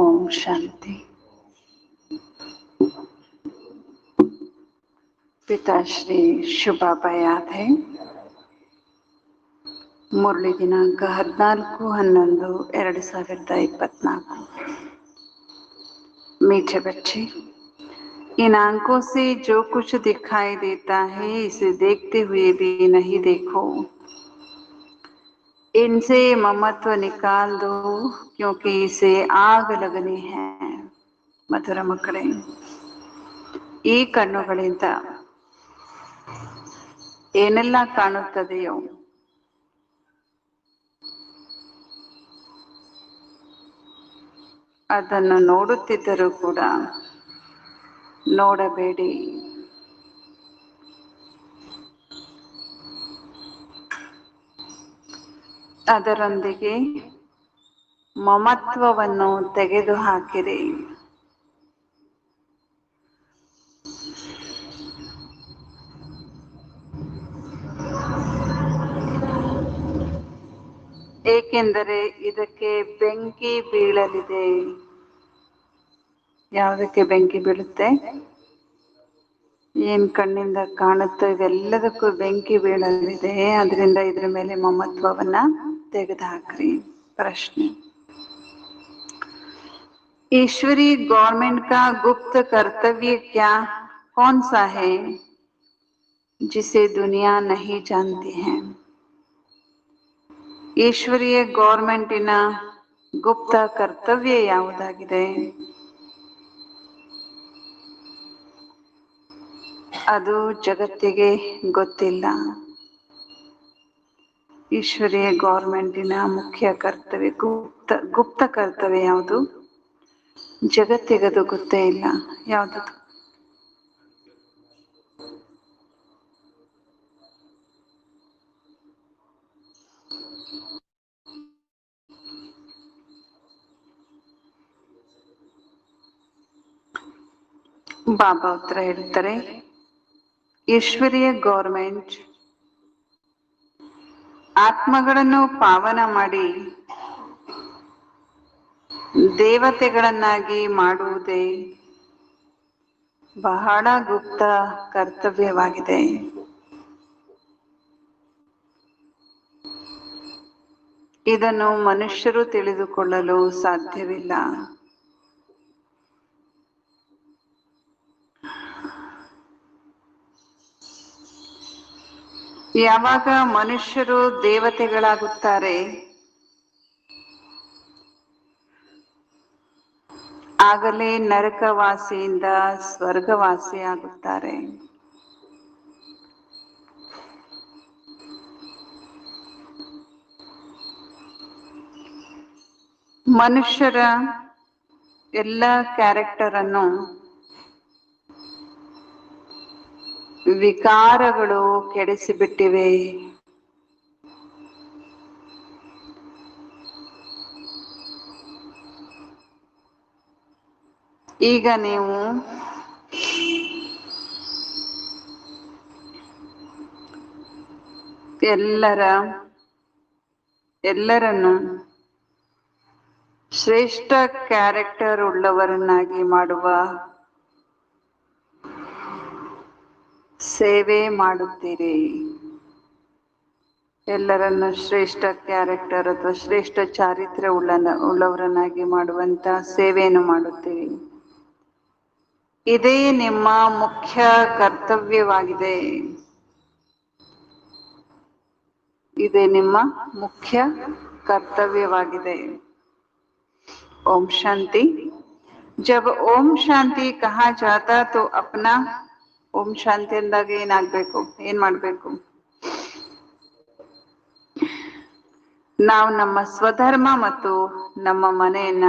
ओम शांति। पिताश्री शुभाबा याद है। मुरली दिनांक 14/11/2024। मीठे बच्चे, इन आंखों से जो कुछ दिखाई देता है इसे देखते हुए भी नहीं देखो। इनसे ममत्व निकाल दो, क्योंकि इसे आग लगनी है। ಮಧುರ ಮಕ್ಕಳೇ, ಈ ಕಣ್ಣುಗಳಿಂದ ಏನೆಲ್ಲ ಕಾಣುತ್ತದೆಯೋ ಅದನ್ನು ನೋಡುತ್ತಿದ್ದರೂ ಕೂಡ ನೋಡಬೇಡಿ. ಅದರೊಂದಿಗೆ ಮಮತ್ವವನ್ನು ತೆಗೆದುಹಾಕಿರಿ. ಏಕೆಂದರೆ ಇದಕ್ಕೆ ಬೆಂಕಿ ಬೀಳಲಿದೆ. ಯಾವುದಕ್ಕೆ ಬೆಂಕಿ ಬೀಳುತ್ತೆ? ಏನ್ ಕಣ್ಣಿಂದ ಕಾಣುತ್ತೋ ಇವೆಲ್ಲದಕ್ಕೂ ಬೆಂಕಿ ಬೀಳಲಿದೆ. ಅದರಿಂದ ಇದ್ರ ಮೇಲೆ ಮಮತ್ವವನ್ನ ತೆಗೆದುಹಾಕ್ರಿ. ಪ್ರಶ್ನೆ: ईश्वरी गवर्नमेंट का गुप्त कर्तव्य क्या कौन सा है जिसे दुनिया नहीं जानती है? ಈಶ್ವರೀಯ ಗವರ್ಮೆಂಟಿನ ಗುಪ್ತ ಕರ್ತವ್ಯ ಯಾವುದಾಗಿದೆ? ಅದು ಜಗತ್ತಿಗೆ ಗೊತ್ತಿಲ್ಲ. ಈಶ್ವರೀಯ ಗವರ್ಮೆಂಟಿನ ಮುಖ್ಯ ಕರ್ತವ್ಯ ಗುಪ್ತ ಕರ್ತವ್ಯ ಯಾವುದು? ಜಗತ್ತಿಗದು ಗೊತ್ತೇ ಇಲ್ಲ. ಯಾವುದದು? ಬಾಬಾ ಉತ್ತರ ಹೇಳ್ತಾರೆ, ಈಶ್ವರೀಯ ಗವರ್ಮೆಂಟ್ ಆತ್ಮಗಳನ್ನು ಪಾವನ ಮಾಡಿ ದೇವತೆಗಳನ್ನಾಗಿ ಮಾಡುವುದೇ ಬಹಳ ಗುಪ್ತ ಕರ್ತವ್ಯವಾಗಿದೆ. ಇದನ್ನು ಮನುಷ್ಯರು ತಿಳಿದುಕೊಳ್ಳಲು ಸಾಧ್ಯವಿಲ್ಲ. ಯಾವಾಗ ಮನುಷ್ಯರು ದೇವತೆಗಳಾಗುತ್ತಾರೆ ಆಗಲೇ ನರಕವಾಸಿಯಿಂದ ಸ್ವರ್ಗವಾಸಿ ಆಗುತ್ತಾರೆ. ಮನುಷ್ಯರ ಎಲ್ಲ ಕ್ಯಾರೆಕ್ಟರ್ ಅನ್ನು ವಿಕಾರಗಳು ಕೆಡಿಸಿಬಿಟ್ಟಿವೆ. ಈಗ ನೀವು ಎಲ್ಲರನ್ನು ಶ್ರೇಷ್ಠ ಕ್ಯಾರೆಕ್ಟರ್ ಉಳ್ಳವರನ್ನಾಗಿ ಮಾಡುವ ಸೇವೆ ಮಾಡುತ್ತೀರಿ. ಎಲ್ಲರನ್ನು ಶ್ರೇಷ್ಠ ಕ್ಯಾರೆಕ್ಟರ್ ಅಥವಾ ಶ್ರೇಷ್ಠ ಚಾರಿತ್ರ್ಯ ಉಳ್ಳವರನ್ನಾಗಿ ಮಾಡುವಂತ ಸೇವೆಯನ್ನು ಮಾಡುತ್ತೀರಿ. ಇದೇ ನಿಮ್ಮ ಮುಖ್ಯ ಕರ್ತವ್ಯವಾಗಿದೆ. ಇದೇ ನಿಮ್ಮ ಮುಖ್ಯ ಕರ್ತವ್ಯವಾಗಿದೆ. ओम शांति। जब ओम शांति कहा जाता तो अपना ओम शांति अंದಾಗ ಏನಾಗಬೇಕು? ಏನ್ ಮಾಡಬೇಕು? ನಾವು ನಮ್ಮ ಸ್ವಧರ್ಮ ಮತ್ತು ನಮ್ಮ ಮನೆಯನ್ನ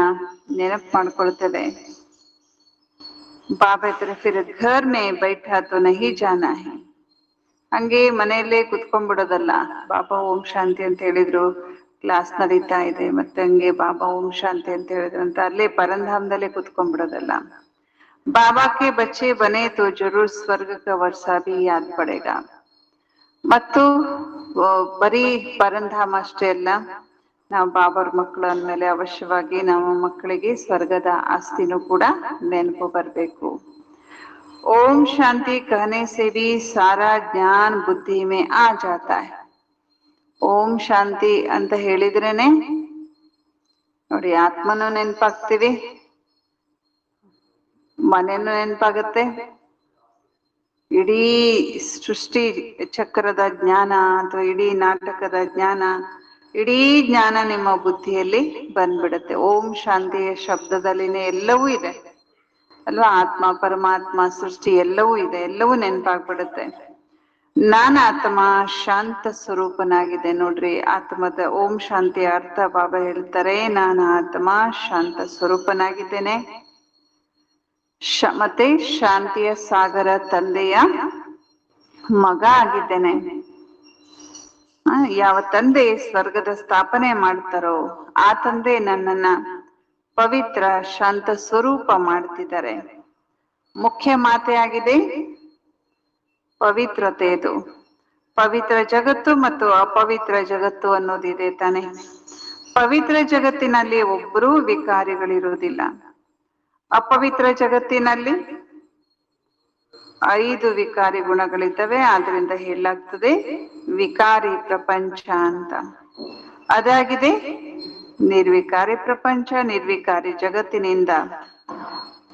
ನೆನಪು ಮಾಡ್ಕೊಳ್ತೇವೆ. ಬಾಬಾ ಹತ್ರ ಫಿರ್ ಘರ್ ಮೇ ಬೈಠಾ ತೋ ನಹಿ ಜಾನಾ ಹೈ. ಹಂಗೆ ಮನೆಯಲ್ಲೇ ಕುತ್ಕೊಂಡ್ಬಿಡೋದಲ್ಲ. ಬಾಬಾ ಓಂ ಶಾಂತಿ ಅಂತ ಹೇಳಿದ್ರು, ಕ್ಲಾಸ್ ನಡೀತಾ ಇದೆ, ಮತ್ತೆ ಹಂಗೆ ಬಾಬಾ ಓಂ ಶಾಂತಿ ಅಂತ ಹೇಳಿದ್ರು ಅಂತ ಅಲ್ಲೇ ಪರಂಧಾಮದಲ್ಲೇ ಕುತ್ಕೊಂಡ್ಬಿಡೋದಲ್ಲ. ಬಾಬಾ ಕೆ ಬಚ್ಚೆ ಬನೆ ತೋ ಜರೂರ್ ಸ್ವರ್ಗ ಕಾ ವರ್ಷಾ ಭಿ ಯಾದ್ ಪಡೇಗಾ. ಮತ್ತು ಬರೀ ಪರಂಧಾಮ ಅಷ್ಟೇ ಅಲ್ಲ, ನಾವು ಬಾಬರ್ ಮಕ್ಕಳು ಅಂದಮೇಲೆ ಅವಶ್ಯವಾಗಿ ನಮ್ಮ ಮಕ್ಕಳಿಗೆ ಸ್ವರ್ಗದ ಆಸ್ತಿನೂ ಕೂಡ ನೆನಪು ಬರಬೇಕು. ಓಂ ಶಾಂತಿ कहने से भी सारा ज्ञान बुद्धि में आ जाता है. ಓಂ ಶಾಂತಿ ಅಂತ ಹೇಳಿದ್ರೇನೆ ನೋಡಿ ಆತ್ಮನೂ ನೆನಪಾಗ್ತೀವಿ, ಮನೆನೂ ನೆನಪಾಗತ್ತೆ, ಇಡೀ ಸೃಷ್ಟಿ ಚಕ್ರದ ಜ್ಞಾನ ಅಥವಾ ಇಡೀ ನಾಟಕದ ಜ್ಞಾನ, ಇಡೀ ಜ್ಞಾನ ನಿಮ್ಮ ಬುದ್ಧಿಯಲ್ಲಿ ಬಂದ್ಬಿಡುತ್ತೆ. ಓಂ ಶಾಂತಿಯ ಶಬ್ದದಲ್ಲಿನೇ ಎಲ್ಲವೂ ಇದೆ ಅಲ್ವಾ, ಆತ್ಮ ಪರಮಾತ್ಮ ಸೃಷ್ಟಿ ಎಲ್ಲವೂ ಇದೆ, ಎಲ್ಲವೂ ನೆನಪಾಗ್ಬಿಡುತ್ತೆ. ನಾನಾತ್ಮ ಶಾಂತ ಸ್ವರೂಪನಾಗಿದೆ. ನೋಡ್ರಿ, ಆತ್ಮದ ಓಂ ಶಾಂತಿಯ ಅರ್ಥ ಬಾಬಾ ಹೇಳ್ತಾರೆ, ನಾನಾತ್ಮ ಶಾಂತ ಸ್ವರೂಪನಾಗಿದ್ದೇನೆ, ಮತ್ತೆ ಶಾಂತಿಯ ಸಾಗರ ತಂದೆಯ ಮಗ ಆಗಿದ್ದೇನೆ. ಯಾವ ತಂದೆ ಸ್ವರ್ಗದ ಸ್ಥಾಪನೆ ಮಾಡ್ತಾರೋ ಆ ತಂದೆ ನನ್ನನ್ನ ಪವಿತ್ರ ಶಾಂತ ಸ್ವರೂಪ ಮಾಡ್ತಿದ್ದಾರೆ. ಮುಖ್ಯ ಮಾತೆ ಆಗಿದೆ ಪವಿತ್ರತೆಯದು. ಪವಿತ್ರ ಜಗತ್ತು ಮತ್ತು ಅಪವಿತ್ರ ಜಗತ್ತು ಅನ್ನೋದಿದೆ ತಾನೆ. ಪವಿತ್ರ ಜಗತ್ತಿನಲ್ಲಿ ಒಬ್ಬರೂ ವಿಕಾರಿಗಳಿರುವುದಿಲ್ಲ. ಅಪವಿತ್ರ ಜಗತ್ತಿನಲ್ಲಿ 5 ವಿಕಾರಿ ಗುಣಗಳಿದ್ದಾವೆ. ಆದ್ರಿಂದ ಹೇಳಲಾಗ್ತದೆ ವಿಕಾರಿ ಪ್ರಪಂಚ ಅಂತ. ಅದಾಗಿದೆ ನಿರ್ವಿಕಾರಿ ಪ್ರಪಂಚ. ನಿರ್ವಿಕಾರಿ ಜಗತ್ತಿನಿಂದ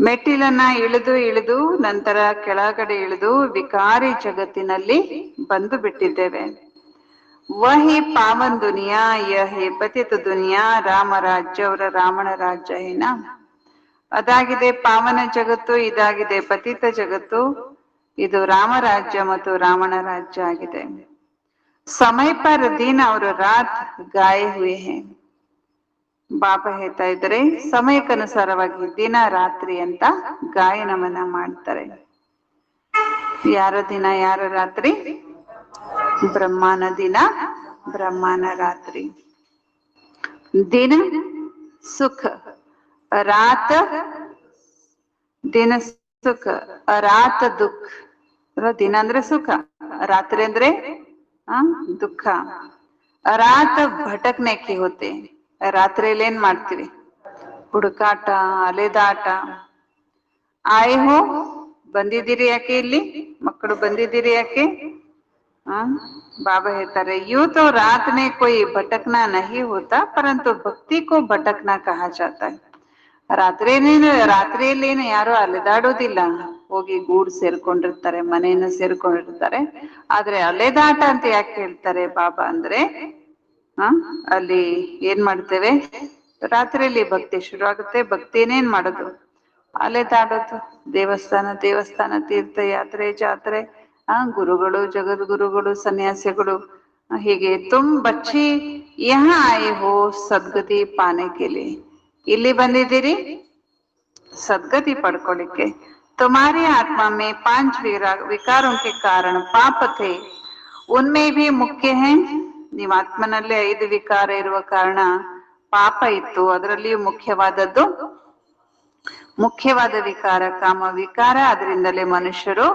ಮೆಟ್ಟಿಲನ್ನ ಇಳಿದು ನಂತರ ಕೆಳಗಡೆ ಇಳಿದು ವಿಕಾರಿ ಜಗತ್ತಿನಲ್ಲಿ ಬಂದು ಬಿಟ್ಟಿದ್ದೇವೆ. ವಹಿ ಪಾವನ್ ದುನಿಯಾ ಯಹೇ ಪತಿತ ದುನಿಯಾ, ರಾಮ ರಾಜ್ಯ ಅವರ ರಾವಣ ರಾಜ್ಯ ಏನ. ಅದಾಗಿದೆ ಪಾವನ ಜಗತ್ತು, ಇದಾಗಿದೆ ಪತಿತ ಜಗತ್ತು, ಇದು ರಾಮರಾಜ್ಯ ಮತ್ತು ರಾವಣ ರಾಜ್ಯ ಆಗಿದೆ. ಸಮಯ ಪರ್ ದಿನ ಅವರು ರಾತ್ ಗಾಯ ಹುಯೇ ಹೇ. ಬಾಬಾ ಹೇಳ್ತಾ ಇದ್ದಾರೆ ಸಮಯಕ್ಕನುಸಾರವಾಗಿ ದಿನ ರಾತ್ರಿ ಅಂತ ಗಾಯನವನ್ನ ಮಾಡ್ತಾರೆ. ಯಾರ ದಿನ ಯಾರ ರಾತ್ರಿ? ಬ್ರಹ್ಮನ ದಿನ ಬ್ರಹ್ಮನ ರಾತ್ರಿ. ದಿನ ಸುಖ, ರಾತ ದಿನ ಸುಖ, ರಾತ ದುಃಖ. ದಿನ ಅಂದ್ರೆ ಸುಖ, ರಾತ್ರಿ ಅಂದ್ರೆ ದುಃಖ. ರಾತ ಭಟಕ್ನೆ ಕಿ ಹೋತೆ. ರಾತ್ರಿಯಲ್ಲಿ ಏನ್ ಮಾಡ್ತೀವಿ? ಹುಡುಕಾಟ, ಅಲೆದಾಟ. ಆಯ್ ಹೋ, ಬಂದಿದ್ದೀರಿ ಯಾಕೆ ಇಲ್ಲಿ? ಮಕ್ಕಳು ಬಂದಿದ್ದೀರಿ ಯಾಕೆ? बाबा ಹೇಳ್ತಾರೆ यूं तो रात में कोई भटकना नहीं होता परंतु भक्ति को भटकना कहा जाता है. ರಾತ್ರಿಯಲ್ಲೇನು ಯಾರು ಅಲೆದಾಡೋದಿಲ್ಲ. ಹೋಗಿ ಗೂಡು ಸೇರ್ಕೊಂಡಿರ್ತಾರೆ, ಮನೆಯನ್ನು ಸೇರ್ಕೊಂಡಿರ್ತಾರೆ. ಆದ್ರೆ ಅಲೆದಾಟ ಅಂತ ಯಾಕೆ ಹೇಳ್ತಾರೆ ಬಾಬಾ ಅಂದ್ರೆ, ಅಲ್ಲಿ ಏನ್ ಮಾಡ್ತೇವೆ? ರಾತ್ರಿಯಲ್ಲಿ ಭಕ್ತಿ ಶುರು ಆಗುತ್ತೆ. ಭಕ್ತಿ ಏನೇನ್ ಮಾಡೋದು? ಅಲೆದಾಡೋದು. ದೇವಸ್ಥಾನ ತೀರ್ಥಯಾತ್ರೆ, ಜಾತ್ರೆ, ಗುರುಗಳು, ಜಗದ್ಗುರುಗಳು, ಸನ್ಯಾಸಿಗಳು, ಹೀಗೆ ತುಮ್ ಬಚ್ಚಿ ಯಹ ಆಯೆ ಹೋ ಸದ್ಗತಿ ಪಾನೆ ಕೆ ಲಿಯೆ. ಇಲ್ಲಿ ಬಂದಿದ್ದೀರಿ ಸದ್ಗತಿ ಪಡ್ಕೊಳ್ಳಿಕ್ಕೆ. ತುಮಾರಿ ಆತ್ಮ ಮೇ 5 ವಿಕಾರೋं के कारण ಪಾಪ थे उनमें भी मुख्य है. ನಿಮ್ಮ ಆತ್ಮನಲ್ಲಿ 5 ವಿಕಾರ ಇರುವ ಕಾರಣ ಪಾಪ ಇತ್ತು. ಅದರಲ್ಲಿಯೂ ಮುಖ್ಯವಾದ ವಿಕಾರ ಕಾಮ ವಿಕಾರ. ಅದರಿಂದಲೇ ಮನುಷ್ಯರು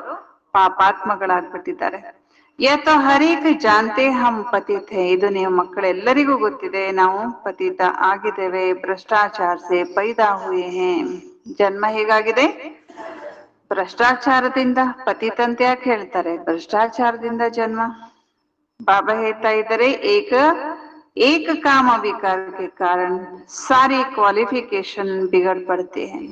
ಪಾಪಾತ್ಮಗಳಾಗ್ಬಿಟ್ಟಿದ್ದಾರೆ. ಯತೋ ಹರೇಕ್ ಜಾನ್ತೆ ಹಮ್ ಪತಿತ್ ಹೇ. ಇದು ನೀವು ಮಕ್ಕಳೆಲ್ಲರಿಗೂ ಗೊತ್ತಿದೆ, ನಾವು ಪತಿತ ಆಗಿದ್ದೇವೆ. ಭ್ರಷ್ಟಾಚಾರ ಸೆ ಪೈದಾ ಹುಯೇ ಹೇ. ಜನ್ಮ ಹೇಗಾಗಿದೆ? ಭ್ರಷ್ಟಾಚಾರದಿಂದ. ಪತಿತಂತ ಯಾಕೆ ಹೇಳ್ತಾರೆ? ಭ್ರಷ್ಟಾಚಾರದಿಂದ ಜನ್ಮ. ಬಾಬಾ ಹೇಳ್ತಾ ಇದ್ದಾರೆ ಏಕ ಕಾಮ ವಿಕಾರ ಕೆ ಕಾರಣ ಸಾರಿ ಕ್ವಾಲಿಫಿಕೇಶನ್ ಬಿಗಡ್ ಪಡ್ತೆ ಹೇ.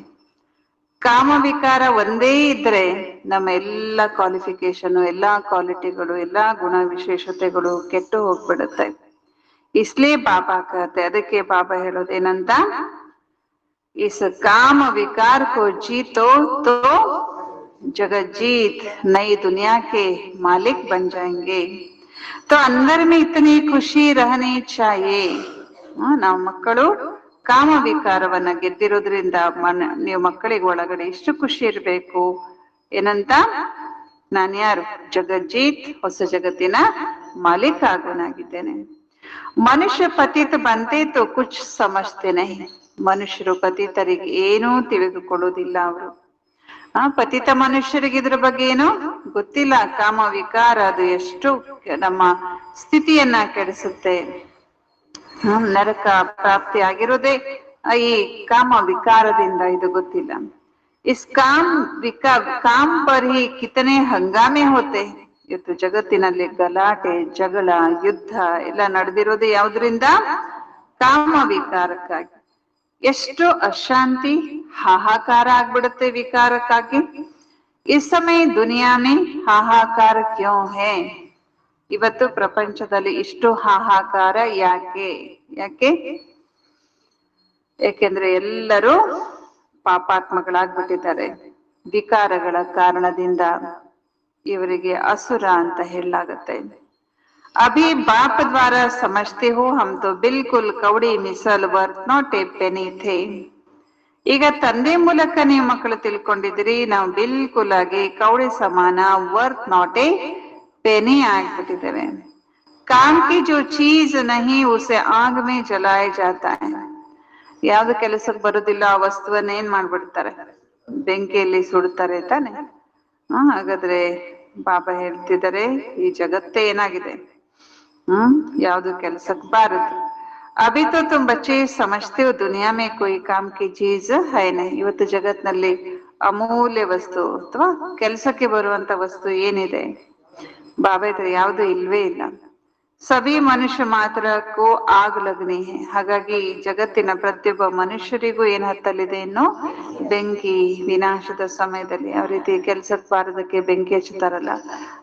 ಕಾಮ ವಿಕಾರ ಒಂದೇ ಇದ್ರೆ ನಮ್ಮ ಎಲ್ಲ ಕ್ವಾಲಿಫಿಕೇಶನ್, ಎಲ್ಲಾ ಕ್ವಾಲಿಟಿಗಳು, ಎಲ್ಲಾ ಗುಣ ವಿಶೇಷತೆಗಳು ಕೆಟ್ಟು ಹೋಗ್ಬಿಡುತ್ತೆ. ಇಸ್ಲಿಯೇ ಬಾಬಾ ಕಹತೆ, ಅದಕ್ಕೆ ಬಾಬಾ ಹೇಳೋದೇನಂತ, ಇಸ್ ಕಾಮ ವಿಕಾರ ಕೋ ಜೀತೋ ತೋ जगत जीत नई दुनिया के मालिक बन जाएंगे. तो अंदर में इतनी खुशी रहनी चाहिए. ನಾವು ಮಕ್ಕಳು ಕಾಮ ವಿಕಾರವನ್ನ ಗೆದ್ದಿರೋದ್ರಿಂದ ನೀವು ಮಕ್ಕಳಿಗೆ ಒಳಗಡೆ ಎಷ್ಟು ಖುಷಿ ಇರ್ಬೇಕು. ಏನಂತ? ನಾನು ಯಾರು? ಜಗಜ್ಜೀತ್, ಹೊಸ ಜಗತ್ತಿನ ಮಾಲೀಕ ಆಗೋನಾಗಿದ್ದೇನೆ. ಮನುಷ್ಯ ಪತಿತ ಬಂತೆ ತೋ ಕುಚ್ ಸಮಜ್ತೇನೆ. ಮನುಷ್ಯರು ಪತಿತರಿಗೆ ಏನೂ ತಿಳಿದುಕೊಳ್ಳುವುದಿಲ್ಲ. ಅವರು ಪತಿತ ಮನುಷ್ಯರಿಗೆ ಇದ್ರ ಬಗ್ಗೆ ಏನು ಗೊತ್ತಿಲ್ಲ. ಕಾಮ ವಿಕಾರ ಅದು ಎಷ್ಟು ನಮ್ಮ ಸ್ಥಿತಿಯನ್ನ ಕೆಡಿಸುತ್ತೆ. ನರಕ ಪ್ರಾಪ್ತಿ ಆಗಿರೋದೇ ಈ ಕಾಮ ವಿಕಾರದಿಂದ, ಇದು ಗೊತ್ತಿಲ್ಲ. ಇಸ್ ಕಾಮ್ ಪರ್ ಹಿ ಕಿತನೆ ಹಂಗಾಮೆ ಹೋತೆ. ಇವತ್ತು ಜಗತ್ತಿನಲ್ಲಿ ಗಲಾಟೆ, ಜಗಳ, ಯುದ್ಧ ಎಲ್ಲ ನಡೆದಿರೋದು ಯಾವ್ದ್ರಿಂದ? ಕಾಮ ವಿಕಾರಕ್ಕಾಗಿ. ಎಷ್ಟು ಅಶಾಂತಿ, ಹಾಹಾಕಾರ ಆಗ್ಬಿಡುತ್ತೆ ವಿಕಾರಕ್ಕಾಗಿ. ಇಸ್ ಸಮಯ ದುನಿಯಾ ಮೇ ಹಾಹಾಕಾರ ಕ್ಯೋ ಹೇ? ಇವತ್ತು ಪ್ರಪಂಚದಲ್ಲಿ ಇಷ್ಟು ಹಾಹಾಕಾರ ಯಾಕೆ? ಯಾಕೆಂದ್ರೆ ಎಲ್ಲರೂ ಪಾಪಾತ್ಮಗಳಾಗ್ಬಿಟ್ಟಿದ್ದಾರೆ. ವಿಕಾರಗಳ ಕಾರಣದಿಂದ ಇವರಿಗೆ ಅಸುರ ಅಂತ ಹೇಳಲಾಗತ್ತೆ. ಅಭಿ ಬಾಪ್ ದ್ವಾರ ಸಮಜ್ತೆ ಹೋ ಹಮ್ ತೋ ಬಿಲ್ಕುಲ್ ಕೌಡಿ ಮಿಸಲ್ ವರ್ತ್ ನಾಟ್ ಎ ಪೆನಿ ಥೇ. ಈಗ ತಂದೆ ಮೂಲಕ ನೀವು ಮಕ್ಕಳು ತಿಳ್ಕೊಂಡಿದ್ದೀರಿ, ನಾವು ಬಿಲ್ಕುಲ್ ಆಗಿ ಕೌಡಿ ಸಮಾನ, ವರ್ತ್ ನಾಟ್ ಎ ಪೆನಿ ಆಗ್ಬಿಟ್ಟಿದ್ದೇವೆ. ಕಾಮ್ ಕಿ ಜೋ ಚೀಸ್ ನಹಿ ಉಸೆ ಆಗ್ ಮೇ ಜಲಾಯ ಜಾತಾ ಹೈ. ಯಾವ್ದು ಕೆಲಸಕ್ಕೆ ಬರೋದಿಲ್ಲ ಆ ವಸ್ತುವನ್ನ ಏನ್ ಮಾಡ್ಬಿಡ್ತಾರೆ? ಬೆಂಕಿಯಲ್ಲಿ ಸುಡ್ತಾರೆ ತಾನೆ. ಹಾಗಾದ್ರೆ ಬಾಬಾ ಹೇಳ್ತಿದ್ದಾರೆ, ಈ ಜಗತ್ತೇ ಏನಾಗಿದೆ? ಯಾವ್ದು ಕೆಲ್ಸಕ್ಕೆ ಬಾರದು. ಅಭಿ ತೋ ತುಮ್ ಬಚ್ಚೆ ಸಮಜ್ತೆ ಹೋ ದುನಿಯಾ ಮೇ ಕೋಯಿ ಕಾಮ್ ಕಿ ಚೀಸ್ ಹೈ ನಹಿ. ಇವತ್ತು ಜಗತ್ನಲ್ಲಿ ಅಮೂಲ್ಯ ವಸ್ತು ಅಥವಾ ಕೆಲಸಕ್ಕೆ ಬರುವಂತ ವಸ್ತು ಏನಿದೆ? ಬಾಬಾ ಇದ್ರೆ ಯಾವ್ದು ಇಲ್ವೇ ಇಲ್ಲ. ಸಭಿ ಮನುಷ್ಯ ಮಾತ್ರಕ್ಕೂ ಆಗ್ ಲಗ್ನಿ ಹೇ. ಹಾಗಾಗಿ ಜಗತ್ತಿನ ಪ್ರತಿಯೊಬ್ಬ ಮನುಷ್ಯರಿಗೂ ಏನ್ ಹತ್ತಲಿದೆ? ಇನ್ನು ಬೆಂಕಿ. ವಿನಾಶದ ಸಮಯದಲ್ಲಿ ಯಾವ ರೀತಿ ಕೆಲ್ಸಕ್ಕೆ ಬಾರದಕ್ಕೆ ಬೆಂಕಿ ಹಚ್ಚುತ್ತಾರಲ್ಲ,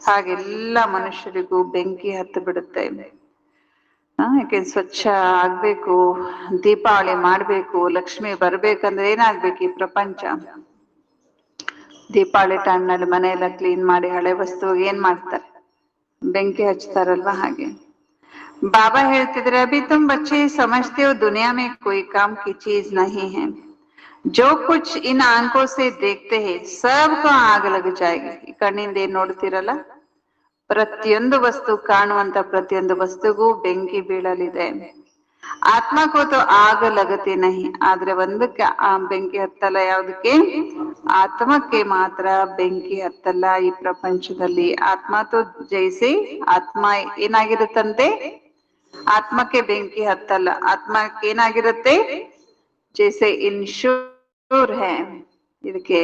ಹಾಗೆಲ್ಲ ಮನುಷ್ಯರಿಗೂ ಬೆಂಕಿ ಹತ್ತು ಬಿಡುತ್ತೆ. ಯಾಕೆ ಸ್ವಚ್ಛ ಆಗ್ಬೇಕು, ದೀಪಾವಳಿ ಮಾಡ್ಬೇಕು, ಲಕ್ಷ್ಮಿ ಬರ್ಬೇಕಂದ್ರೆ ಏನಾಗ್ಬೇಕು? ಈ ಪ್ರಪಂಚ ದೀಪಾವಳಿ ಟೈಮ್ ನಲ್ಲಿ ಮನೆಯೆಲ್ಲ ಕ್ಲೀನ್ ಮಾಡಿ ಹಳೆ ವಸ್ತು ಏನ್ ಮಾಡ್ತಾರೆ? ಬೆಂಕಿ ಹಚ್ತಾರಲ್ವಾ. ಹಾಗೆ ಬಾಬಾ ಹೇಳ್ತಿದ್ರೆ, ಅಭಿ ತುಮ್ ಬಚ್ಚೆ ಸಮಜ್ತೆ ಹೋ ದುನಿಯಾ ಮೇ ಕೋಯಿ ಕಾಮ್ ಕಿ ಚೀಸ್ ನಹಿ ಹೈ. ಜೋ ಕುಚ್ ಇನ್ ಆಂಖೋ ಸೆ ದೇಖ್ತೆ ಹೈ ಸಬ್ ಕೋ ಆಗ್ ಲಗ್ ಜಾಯೇಗಿ. ಈ ಕಣ್ಣಿಂದ ಏನ್ ನೋಡ್ತಿರಲ್ಲ, ಪ್ರತಿಯೊಂದು ವಸ್ತು, ಕಾಣುವಂತ ಪ್ರತಿಯೊಂದು ವಸ್ತುಗೂ ಬೆಂಕಿ ಬೀಳಲಿದೆ. ಆತ್ಮ ಕೂತು ಆಗ ಲಗತೆ ನಹಿ. ಆದ್ರೆ ಒಂದಕ್ಕೆ ಆ ಬೆಂಕಿ ಹತ್ತಲ್ಲ. ಯಾವ್ದಕ್ಕೆ? ಆತ್ಮಕ್ಕೆ ಮಾತ್ರ ಬೆಂಕಿ ಹತ್ತಲ್ಲ ಈ ಪ್ರಪಂಚದಲ್ಲಿ. ಆತ್ಮ ತೋ ಜೈಸೆ ಆತ್ಮ ಏನಾಗಿರುತ್ತಂತೆ? ಆತ್ಮಕ್ಕೆ ಬೆಂಕಿ ಹತ್ತಲ್ಲ. ಆತ್ಮಕ್ಕೆ ಏನಾಗಿರುತ್ತೆ? ಜೈಸೆ ಇನ್ಶೂರ್ ಹೇ. ಇದಕ್ಕೆ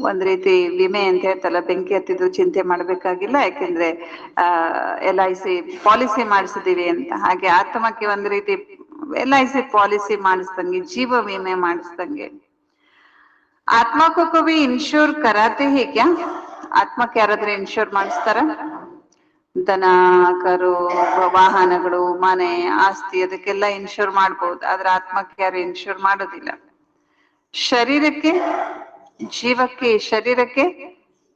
ಒಂದ್ ರೀತಿ ವಿಮೆ ಅಂತ ಹೇಳ್ತಲ್ಲ, ಬೆಂಕಿ ಹತ್ತಿದ್ರು ಚಿಂತೆ ಮಾಡ್ಬೇಕಾಗಿಲ್ಲ, ಯಾಕೆಂದ್ರೆ LIC ಪಾಲಿಸಿ ಮಾಡಿಸಿದೀವಿ ಅಂತ. ಹಾಗೆ ಆತ್ಮಕ್ಕೆ ಒಂದ್ ರೀತಿ LIC ಪಾಲಿಸಿ ಮಾಡಿಸ್ದಂಗೆ, ಜೀವ ವಿಮೆ ಮಾಡಿಸ್ದಂಗೆ. ಆತ್ಮಕ್ಕೂ ಕವಿ ಇನ್ಶೂರ್ ಕರಾತೆ ಹೇ ಕ್ಯಾ? ಆತ್ಮಕ್ಕೆ ಯಾರಾದ್ರೂ ಇನ್ಶೂರ್ ಮಾಡಿಸ್ತಾರ? ದನ, ಕರು, ವಾಹನಗಳು, ಮನೆ, ಆಸ್ತಿ ಅದಕ್ಕೆಲ್ಲ ಇನ್ಶೂರ್ ಮಾಡ್ಬೋದು. ಆದ್ರೆ ಆತ್ಮಕ್ಕೆ ಯಾರು ಇನ್ಶೂರ್ ಮಾಡೋದಿಲ್ಲ. ಶರೀರಕ್ಕೆ, ಜೀವಕ್ಕೆ, ಶರೀರಕ್ಕೆ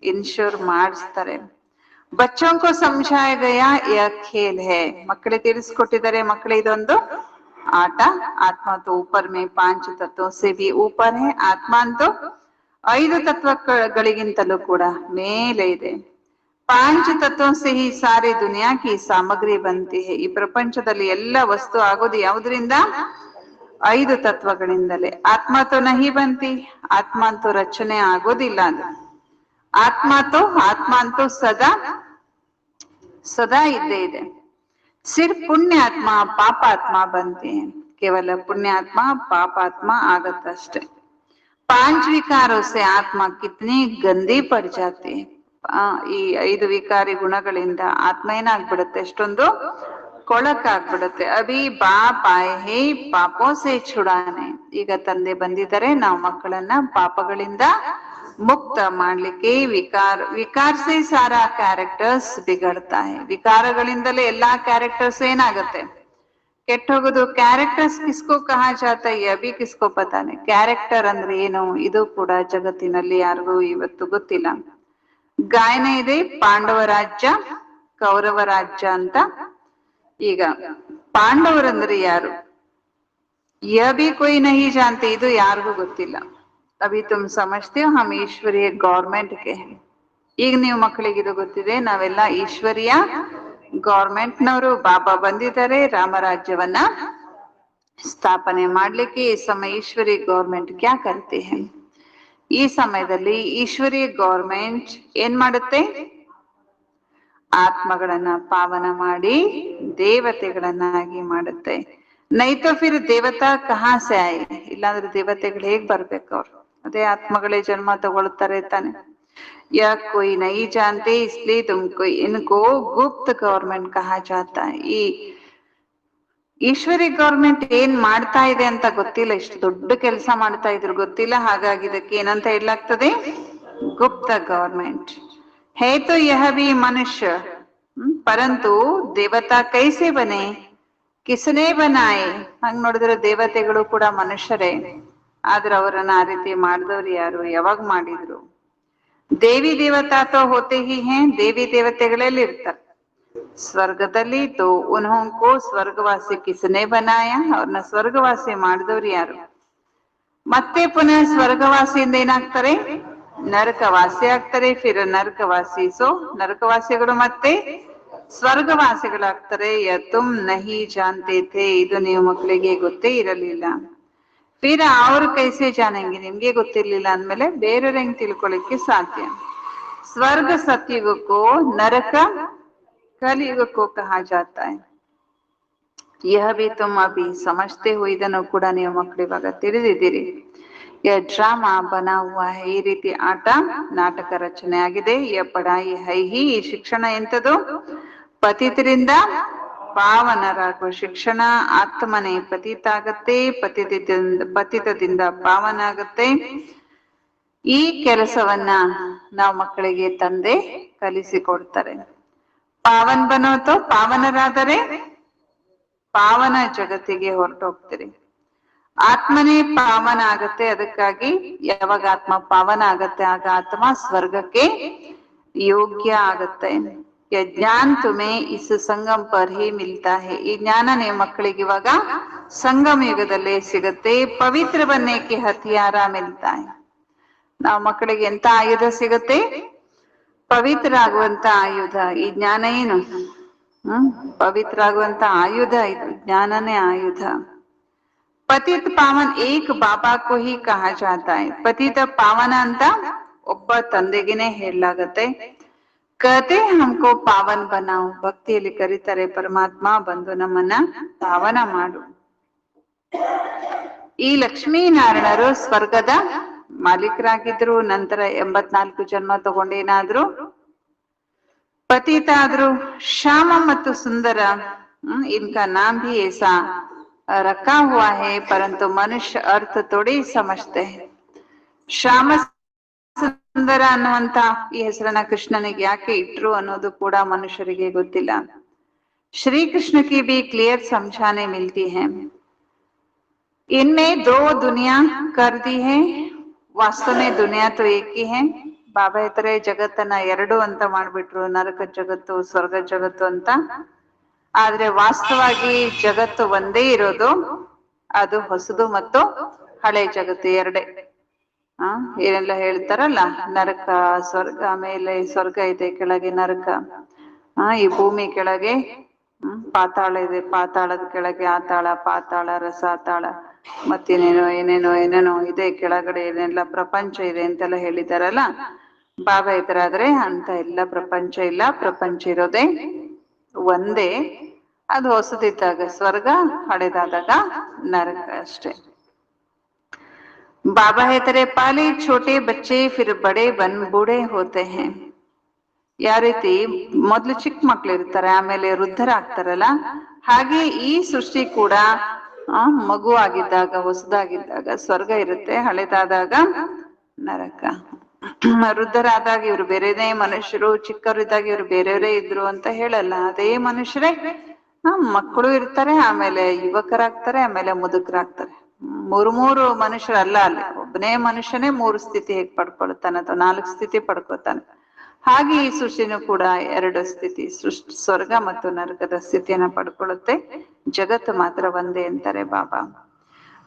ಇನ್ಶೂರ್ ಮಾಡಿಸ್ತಾರೆ. ಬಚ್ಚೋं को समझाया गया यह खेल है. ಮಕ್ಕಳಿಗೆ ತಿಳಿಸ್ಕೊಟ್ಟಿದ್ದಾರೆ, ಮಕ್ಕಳು ಇದೊಂದು ಆಟ. ಆತ್ಮ तो ऊपर में 5 तत्वों से भी ऊपर है. ಆತ್ಮ ಅಂತೂ 5 ತತ್ವಗಳಿಗಿಂತಲೂ ಕೂಡ ಮೇಲೆ ಇದೆ. 5 तत्वों से ही सारी दुनिया की सामग्री बनती है. ಈ ಪ್ರಪಂಚದಲ್ಲಿ ಎಲ್ಲ ವಸ್ತು ಆಗೋದು ಯಾವುದರಿಂದ? 5 ತತ್ವಗಳಿಂದಲೇ. ಆತ್ಮ तो नहीं बनती. ಆತ್ಮ ಅಂತೂ ರಚನೆ ಆಗೋದಿಲ್ಲ. ಆತ್ಮ ಅಂತೂ ಸದಾ ಇದ್ದೇ ಇದೆ. ಸಿರ್ಫ್ ಪುಣ್ಯಾತ್ಮ ಪಾಪಾತ್ಮ ಬಂತೆ. ಕೇವಲ ಪುಣ್ಯಾತ್ಮ ಪಾಪಾತ್ಮ ಆಗತ್ತಷ್ಟೇ. 5 ವಿಕಾರೋं से ಆತ್ಮ ಕಿತನಿ ಗಂದಿ ಪಡ್ ಜಾತಿ. ಈ 5 ವಿಕಾರಿ ಗುಣಗಳಿಂದ ಆತ್ಮ ಏನಾಗ್ಬಿಡುತ್ತೆ? ಎಷ್ಟೊಂದು ಕೊಳಕಾಗ್ಬಿಡುತ್ತೆ. ಅಭಿ ಬಾಪ್ ಆಯೆ ಹೇ ಪಾಪೋ ಸೆ छुड़ाने. ಈಗ ತಂದೆ ಬಂದಿದ್ದಾರೆ ನಾವು ಮಕ್ಕಳನ್ನ ಪಾಪಗಳಿಂದ ಮುಕ್ತ ಮಾಡ್ಲಿಕ್ಕೆ. ವಿಕಾರ ಸೆ ಸಾರಾ ಕ್ಯಾರೆಕ್ಟರ್ಸ್ ಬಿಗಡ್ತಾ ಹೈ. ವಿಕಾರಗಳಿಂದಲೇ ಎಲ್ಲಾ ಕ್ಯಾರೆಕ್ಟರ್ಸ್ ಏನಾಗುತ್ತೆ? ಕೆಟ್ಟ ಹೋಗೋದು. ಕ್ಯಾರೆಕ್ಟರ್ಸ್ ಕಿಸ್ಕೋ ಕಹಾ ಜಾತಾ ಹೈ ಅಭಿ ಕಿಸ್ಕೋ ಪತಾನೆ. ಕ್ಯಾರೆಕ್ಟರ್ ಅಂದ್ರೆ ಏನು? ಇದು ಕೂಡ ಜಗತ್ತಿನಲ್ಲಿ ಯಾರಿಗೂ ಇವತ್ತು ಗೊತ್ತಿಲ್ಲ. ಗಾಯನ ಇದೆ ಪಾಂಡವ ರಾಜ್ಯ, ಕೌರವ ರಾಜ್ಯ ಅಂತ. ಈಗ ಪಾಂಡವರಂದ್ರೆ ಯಾರು? ಯಹ ಭಿ ಕೋಯಿ ನಹಿ ಜಾನ್ತೆ. ಇದು ಯಾರಿಗೂ ಗೊತ್ತಿಲ್ಲ. ಅಭಿ ತುಮ್ ಸಮಜ್ತೆ ಹೋ ಹಮ್ ಈಶ್ವರೀಯ ಗೌರ್ಮೆಂಟ್ ಗೆ. ಈಗ ನೀವು ಮಕ್ಕಳಿಗೆ ಇದು ಗೊತ್ತಿದೆ, ನಾವೆಲ್ಲ ಈಶ್ವರೀಯ ಗೌರ್ಮೆಂಟ್ ನವರು. ಬಾಬಾ ಬಂದಿದ್ದಾರೆ ರಾಮರಾಜ್ಯವನ್ನ ಸ್ಥಾಪನೆ ಮಾಡ್ಲಿಕ್ಕೆ. ಈ ಸಮಯ ಈಶ್ವರೀಯ ಗೌರ್ಮೆಂಟ್ ಕ್ಯಾ ಕರ್ತೆ ಹೈ? ಈ ಸಮಯದಲ್ಲಿ ಈಶ್ವರೀಯ ಗೌರ್ಮೆಂಟ್ ಏನ್ ಮಾಡುತ್ತೆ? ಆತ್ಮಗಳನ್ನ ಪಾವನ ಮಾಡಿ ದೇವತೆಗಳನ್ನಾಗಿ ಮಾಡುತ್ತೆ. ನೈ ತೋ ಫಿರ್ ದೇವತಾ ಕಹಾ ಸೆ ಆಯೆ, ಇಲ್ಲಾಂದ್ರೆ ದೇವತೆಗಳು ಹೇಗ್ ಬರ್ಬೇಕು ಅವ್ರು? ಅದೇ ಆತ್ಮಗಳೇ ಜನ್ಮ ತಗೊಳ್ತಾರೆ ತಾನೆ. ಯಾ ಕೊಯ್ ನೈ ಜಾನ್ತೆ ಇಸ್ಲಿಯೇ ತುಮ್ಕೋ ಇನ್ಕೋ ಗುಪ್ತ ಗವರ್ಮೆಂಟ್ ಕಹಾ ಜಾತಾ ಹೈ. ಈ ಈಶ್ವರಿ ಗವರ್ಮೆಂಟ್ ಏನ್ ಮಾಡ್ತಾ ಇದೆ ಅಂತ ಗೊತ್ತಿಲ್ಲ, ಇಷ್ಟು ದೊಡ್ಡ ಕೆಲಸ ಮಾಡ್ತಾ ಇದ್ರು ಗೊತ್ತಿಲ್ಲ, ಹಾಗಾಗಿ ಇದಕ್ಕೆ ಏನಂತ ಹೇಳಲಾಗ್ತದೆ? ಗುಪ್ತ ಗವರ್ಮೆಂಟ್. ಹೇ ತೋ ಯಹ ಭಿ ಮನುಷ್ಯ ಪರಂತು ದೇವತಾ ಕೈಸೆ ಬನೆ, ಕಿಸನೆ ಬನಾಯೆ. ಹಂಗ್ ನೋಡಿದ್ರೆ ದೇವತೆಗಳು ಕೂಡ ಮನುಷ್ಯರೇ, ಆದ್ರೆ ಅವರನ್ನ ಆ ರೀತಿ ಮಾಡಿದವ್ರು ಯಾರು, ಯಾವಾಗ ಮಾಡಿದ್ರು? ದೇವಿ ದೇವತಾ ತೋ ಹೋತೆ ಹಿ ಹೇ, ದೇವಿ ದೇವತೆಗಳಲ್ಲಿ ಇರ್ತಾರೆ ಸ್ವರ್ಗದಲ್ಲಿ. ತೋ ಉನ್ಹೋಂಕೋ ಸ್ವರ್ಗವಾಸಿ ಕಿಸನೆ ಬನಾಯ, ಅವ್ರನ್ನ ಸ್ವರ್ಗವಾಸಿ ಮಾಡಿದವ್ರು ಯಾರು? ಮತ್ತೆ ಪುನಃ ಸ್ವರ್ಗವಾಸಿಯಿಂದ ಏನಾಗ್ತಾರೆ? ನರಕವಾಸಿ ಆಗ್ತಾರೆ. ಫಿರ್ ನರಕವಾಸಿ, ಸೊ ನರಕವಾಸಿಗಳು ಮತ್ತೆ ಸ್ವರ್ಗವಾಸಿಗಳಾಗ್ತಾರೆ. ತುಮ್ ನಹಿ ಜಾನ್ತೆ ಥೇ, ಇದು ನೀವು ಮಕ್ಕಳಿಗೆ ಗೊತ್ತೇ ಇರಲಿಲ್ಲ. ಫಿರ್ ಅವ್ರು ಕೈಸೆ ಜಾನೆಂಗೆ, ನಿಮ್ಗೆ ಗೊತ್ತಿರ್ಲಿಲ್ಲ ಅಂದ್ಮೇಲೆ ಬೇರೆಯವ್ರ ಹೆಂಗ್ ತಿಳ್ಕೊಳಿಕ್ಕೆ ಸಾಧ್ಯ? ಸ್ವರ್ಗ ಸತ್ಯುಗಕ್ಕೋ, ನರಕ ಕಲಿಯುಗಕ್ಕೋ ಕಹಾ ಜಾತಾ ಹೈ. ಯಹ ಭಿ ತುಮ್ ಅಭಿ ಸಮಜ್ತೆ ಹೋ, ಇದನ್ನು ಕೂಡ ನೀವು ಮಕ್ಕಳು ಇವಾಗ ತಿಳಿದಿದ್ದೀರಿ. ಯ ಡ್ರಾಮಾ ಬನಾ ಹುವಾ ಹೈ, ಈ ರೀತಿ ಆಟ ನಾಟಕ ರಚನೆ ಆಗಿದೆ. ಯ ಪಢಾಯಿ ಹೈ ಹಿ, ಈ ಶಿಕ್ಷಣ ಎಂತದು? ಪತಿತರಿಂದ ಪಾವನರಾಗುವ ಶಿಕ್ಷಣ. ಆತ್ಮನೇ ಪತಿತ ಆಗತ್ತೆ, ಪತಿತದಿಂದ ಪಾವನ ಆಗತ್ತೆ. ಈ ಕೆಲಸವನ್ನ ನಾವು ಮಕ್ಕಳಿಗೆ ತಂದೆ ಕಲಿಸಿಕೊಡ್ತಾರೆ. ಪಾವನ್ ಬನೋತೋ, ಪಾವನರಾದರೆ ಪಾವನ ಜಗತ್ತಿಗೆ ಹೊರಟೋಗ್ತೀರಿ. ಆತ್ಮನೇ ಪಾವನ ಆಗತ್ತೆ. ಅದಕ್ಕಾಗಿ ಯಾವಾಗ ಆತ್ಮ ಪಾವನ ಆಗತ್ತೆ, ಆಗ ಆತ್ಮ ಸ್ವರ್ಗಕ್ಕೆ ಯೋಗ್ಯ ಆಗತ್ತೆ. ಜ್ಞಾನ ತುಮೆ ಇಸ್ ಸಂಗಮ್ ಪರ್ ಹಿ ಮಿಲ್ತಾ ಹೈ, ಈ ಜ್ಞಾನ ನೀವು ಮಕ್ಕಳಿಗೆ ಇವಾಗ ಸಂಗಮ ಯುಗದಲ್ಲೇ ಸಿಗತ್ತೆ. ಪವಿತ್ರ ಬನ್ನೇಕೆ ಹಥಿಯಾರ ಮಿಲ್ತಾ ಹೈ, ನಾವು ಮಕ್ಕಳಿಗೆ ಎಂತ ಆಯುಧ ಸಿಗತ್ತೆ? ಪವಿತ್ರ ಆಗುವಂತ ಆಯುಧ. ಈ ಜ್ಞಾನ ಏನು? ಪವಿತ್ರ ಆಗುವಂತ ಆಯುಧ ಇದು, ಜ್ಞಾನನೇ ಆಯುಧ. ಪತಿತ ಪಾವನ್ ಏಕ್ ಬಾಬಾ ಕೋ ಹಿ ಕಹಾ ಜಾತಾ ಹೈ, ಪತಿತ ಪಾವನ ಅಂತ ಒಬ್ಬ ತಂದೆಗೆನೆ ಹೇಳಲಾಗತ್ತೆ. ಕತೆ ಹಮ್ಕೋ ಪಾವನ್ ಬನಾವ್, ಭಕ್ತಿಯಲ್ಲಿ ಕರೀತಾರೆ ಪರಮಾತ್ಮ ಬಂದು ನಮ್ಮನ್ನ ಪಾವನ ಮಾಡು. ಈ ಲಕ್ಷ್ಮೀನಾರಾಯಣರು ಸ್ವರ್ಗದ ಮಾಲೀಕರಾಗಿದ್ರು. ನಂತರ 84 ಜನ್ಮ ತಗೊಂಡೇನಾದ್ರು ಪತಿತ ಆದ್ರು. ಶ್ಯಾಮ ಮತ್ತು ಸುಂದರ, ಇನ್ಕಾ ನಾಮ್ ಭಿ ಏಸಾ ರಖಾ ಹುವಾ ಹೈ, ಪರಂತು ಮನುಷ್ಯ ಅರ್ಥ ಥೋಡಿ ಸಮಜ್ತೆ ಹೈ. ಶ್ಯಾಮ ಸುಂದರ ಅನ್ನುವಂತ ಈ ಹೆಸರನ್ನ ಕೃಷ್ಣನಿಗೆ ಯಾಕೆ ಇಟ್ರು ಅನ್ನೋದು ಕೂಡ ಮನುಷ್ಯರಿಗೆ ಗೊತ್ತಿಲ್ಲ. ಶ್ರೀ ಕೃಷ್ಣ ಕಿ ಭಿ ಕ್ಲಿಯರ್ ಸಮझाने मिलती है. इनमें दो दुनिया कर दी है, ವಾಸ್ತವ में दुनिया तो एक ही है. ಬಾಬಾ ಹೇಳ್ತಾರೆ ಜಗತ್ತನ್ನ ಎರಡು ಅಂತ ಮಾಡ್ಬಿಟ್ರು, ನರಕ ಜಗತ್ತು ಸ್ವರ್ಗ ಜಗತ್ತು ಅಂತ. ಆದ್ರೆ ವಾಸ್ತವವಾಗಿ ಜಗತ್ತು ಒಂದೇ ಇರೋದು, ಅದು ಹೊಸದು ಮತ್ತು ಹಳೆ ಜಗತ್ತು ಎರಡೇ. ಏನೆಲ್ಲ ಹೇಳ್ತಾರಲ್ಲ, ನರಕ ಸ್ವರ್ಗ, ಮೇಲೆ ಸ್ವರ್ಗ ಇದೆ, ಕೆಳಗೆ ನರಕ. ಈ ಭೂಮಿ ಕೆಳಗೆ ಪಾತಾಳ ಇದೆ, ಪಾತಾಳದ ಕೆಳಗೆ ಆತಾಳ, ಪಾತಾಳ ರಸಾತಾಳ, ಮತ್ತೇನೇನೋ ಏನೇನೋ ಏನೇನೋ ಇದೆ ಕೆಳಗಡೆ, ಏನೆಲ್ಲ ಪ್ರಪಂಚ ಇದೆ ಅಂತೆಲ್ಲ ಹೇಳಿದಾರಲ್ಲ. ಬಾಬಾ ಇದ್ರಾದ್ರೆ ಅಂತ ಎಲ್ಲ ಪ್ರಪಂಚ ಇಲ್ಲ, ಪ್ರಪಂಚ ಇರೋದೇ ಒಂದೇ. ಅದು ಹೊಸದಿದ್ದಾಗ ಸ್ವರ್ಗ, ಹಳೆದಾದಾಗ ನರಕ ಅಷ್ಟೇ. ಬಾಬಾ ಹೇಳ್ತಾರೆ ಪಾಲೆ ಛೋಟೆ ಬಚ್ಚೆ ಫಿರ್ ಬಡೆ ಬನ್ ಬೂಢೆ ಹೋತೆ ಹೇ. ಯಾವ ರೀತಿ ಮೊದ್ಲು ಚಿಕ್ಕ ಮಕ್ಳು ಇರ್ತಾರೆ, ಆಮೇಲೆ ವೃದ್ಧರಾಗ್ತಾರಲ್ಲ, ಹಾಗೆ ಈ ಸೃಷ್ಟಿ ಕೂಡ ಮಗು ಆಗಿದ್ದಾಗ, ಹೊಸದಾಗಿದ್ದಾಗ ಸ್ವರ್ಗ ಇರುತ್ತೆ, ಹಳೆದಾದಾಗ ನರಕ. ವೃದ್ಧರಾದಾಗ ಇವ್ರು ಬೇರೆನೇ ಮನುಷ್ಯರು, ಚಿಕ್ಕವರಿದ್ದಾಗ ಇವ್ರು ಬೇರೆಯವರೇ ಇದ್ರು ಅಂತ ಹೇಳಲ್ಲ, ಅದೇ ಮನುಷ್ಯರೇ. ಮಕ್ಕಳು ಇರ್ತಾರೆ, ಆಮೇಲೆ ಯುವಕರಾಗ್ತಾರೆ, ಆಮೇಲೆ ಮುದುಕರಾಗ್ತಾರೆ. ಮೂರು ಮನುಷ್ಯರಲ್ಲ, ಅಲ್ಲಿ ಒಬ್ಬನೇ ಮನುಷ್ಯನೇ 3 ಸ್ಥಿತಿ ಹೇಗೆ ಪಡ್ಕೊಳ್ತಾನೆ ಅಥವಾ 4 ಸ್ಥಿತಿ ಪಡ್ಕೊತಾನೆ. ಹಾಗೆ ಈ ಸೃಷ್ಟಿನೂ ಕೂಡ 2 ಸ್ಥಿತಿ, ಸ್ವರ್ಗ ಮತ್ತು ನರಕದ ಸ್ಥಿತಿಯನ್ನ ಪಡ್ಕೊಳ್ಳುತ್ತೆ. ಜಗತ್ತು ಮಾತ್ರ ಒಂದೇ ಅಂತಾರೆ ಬಾಬಾ.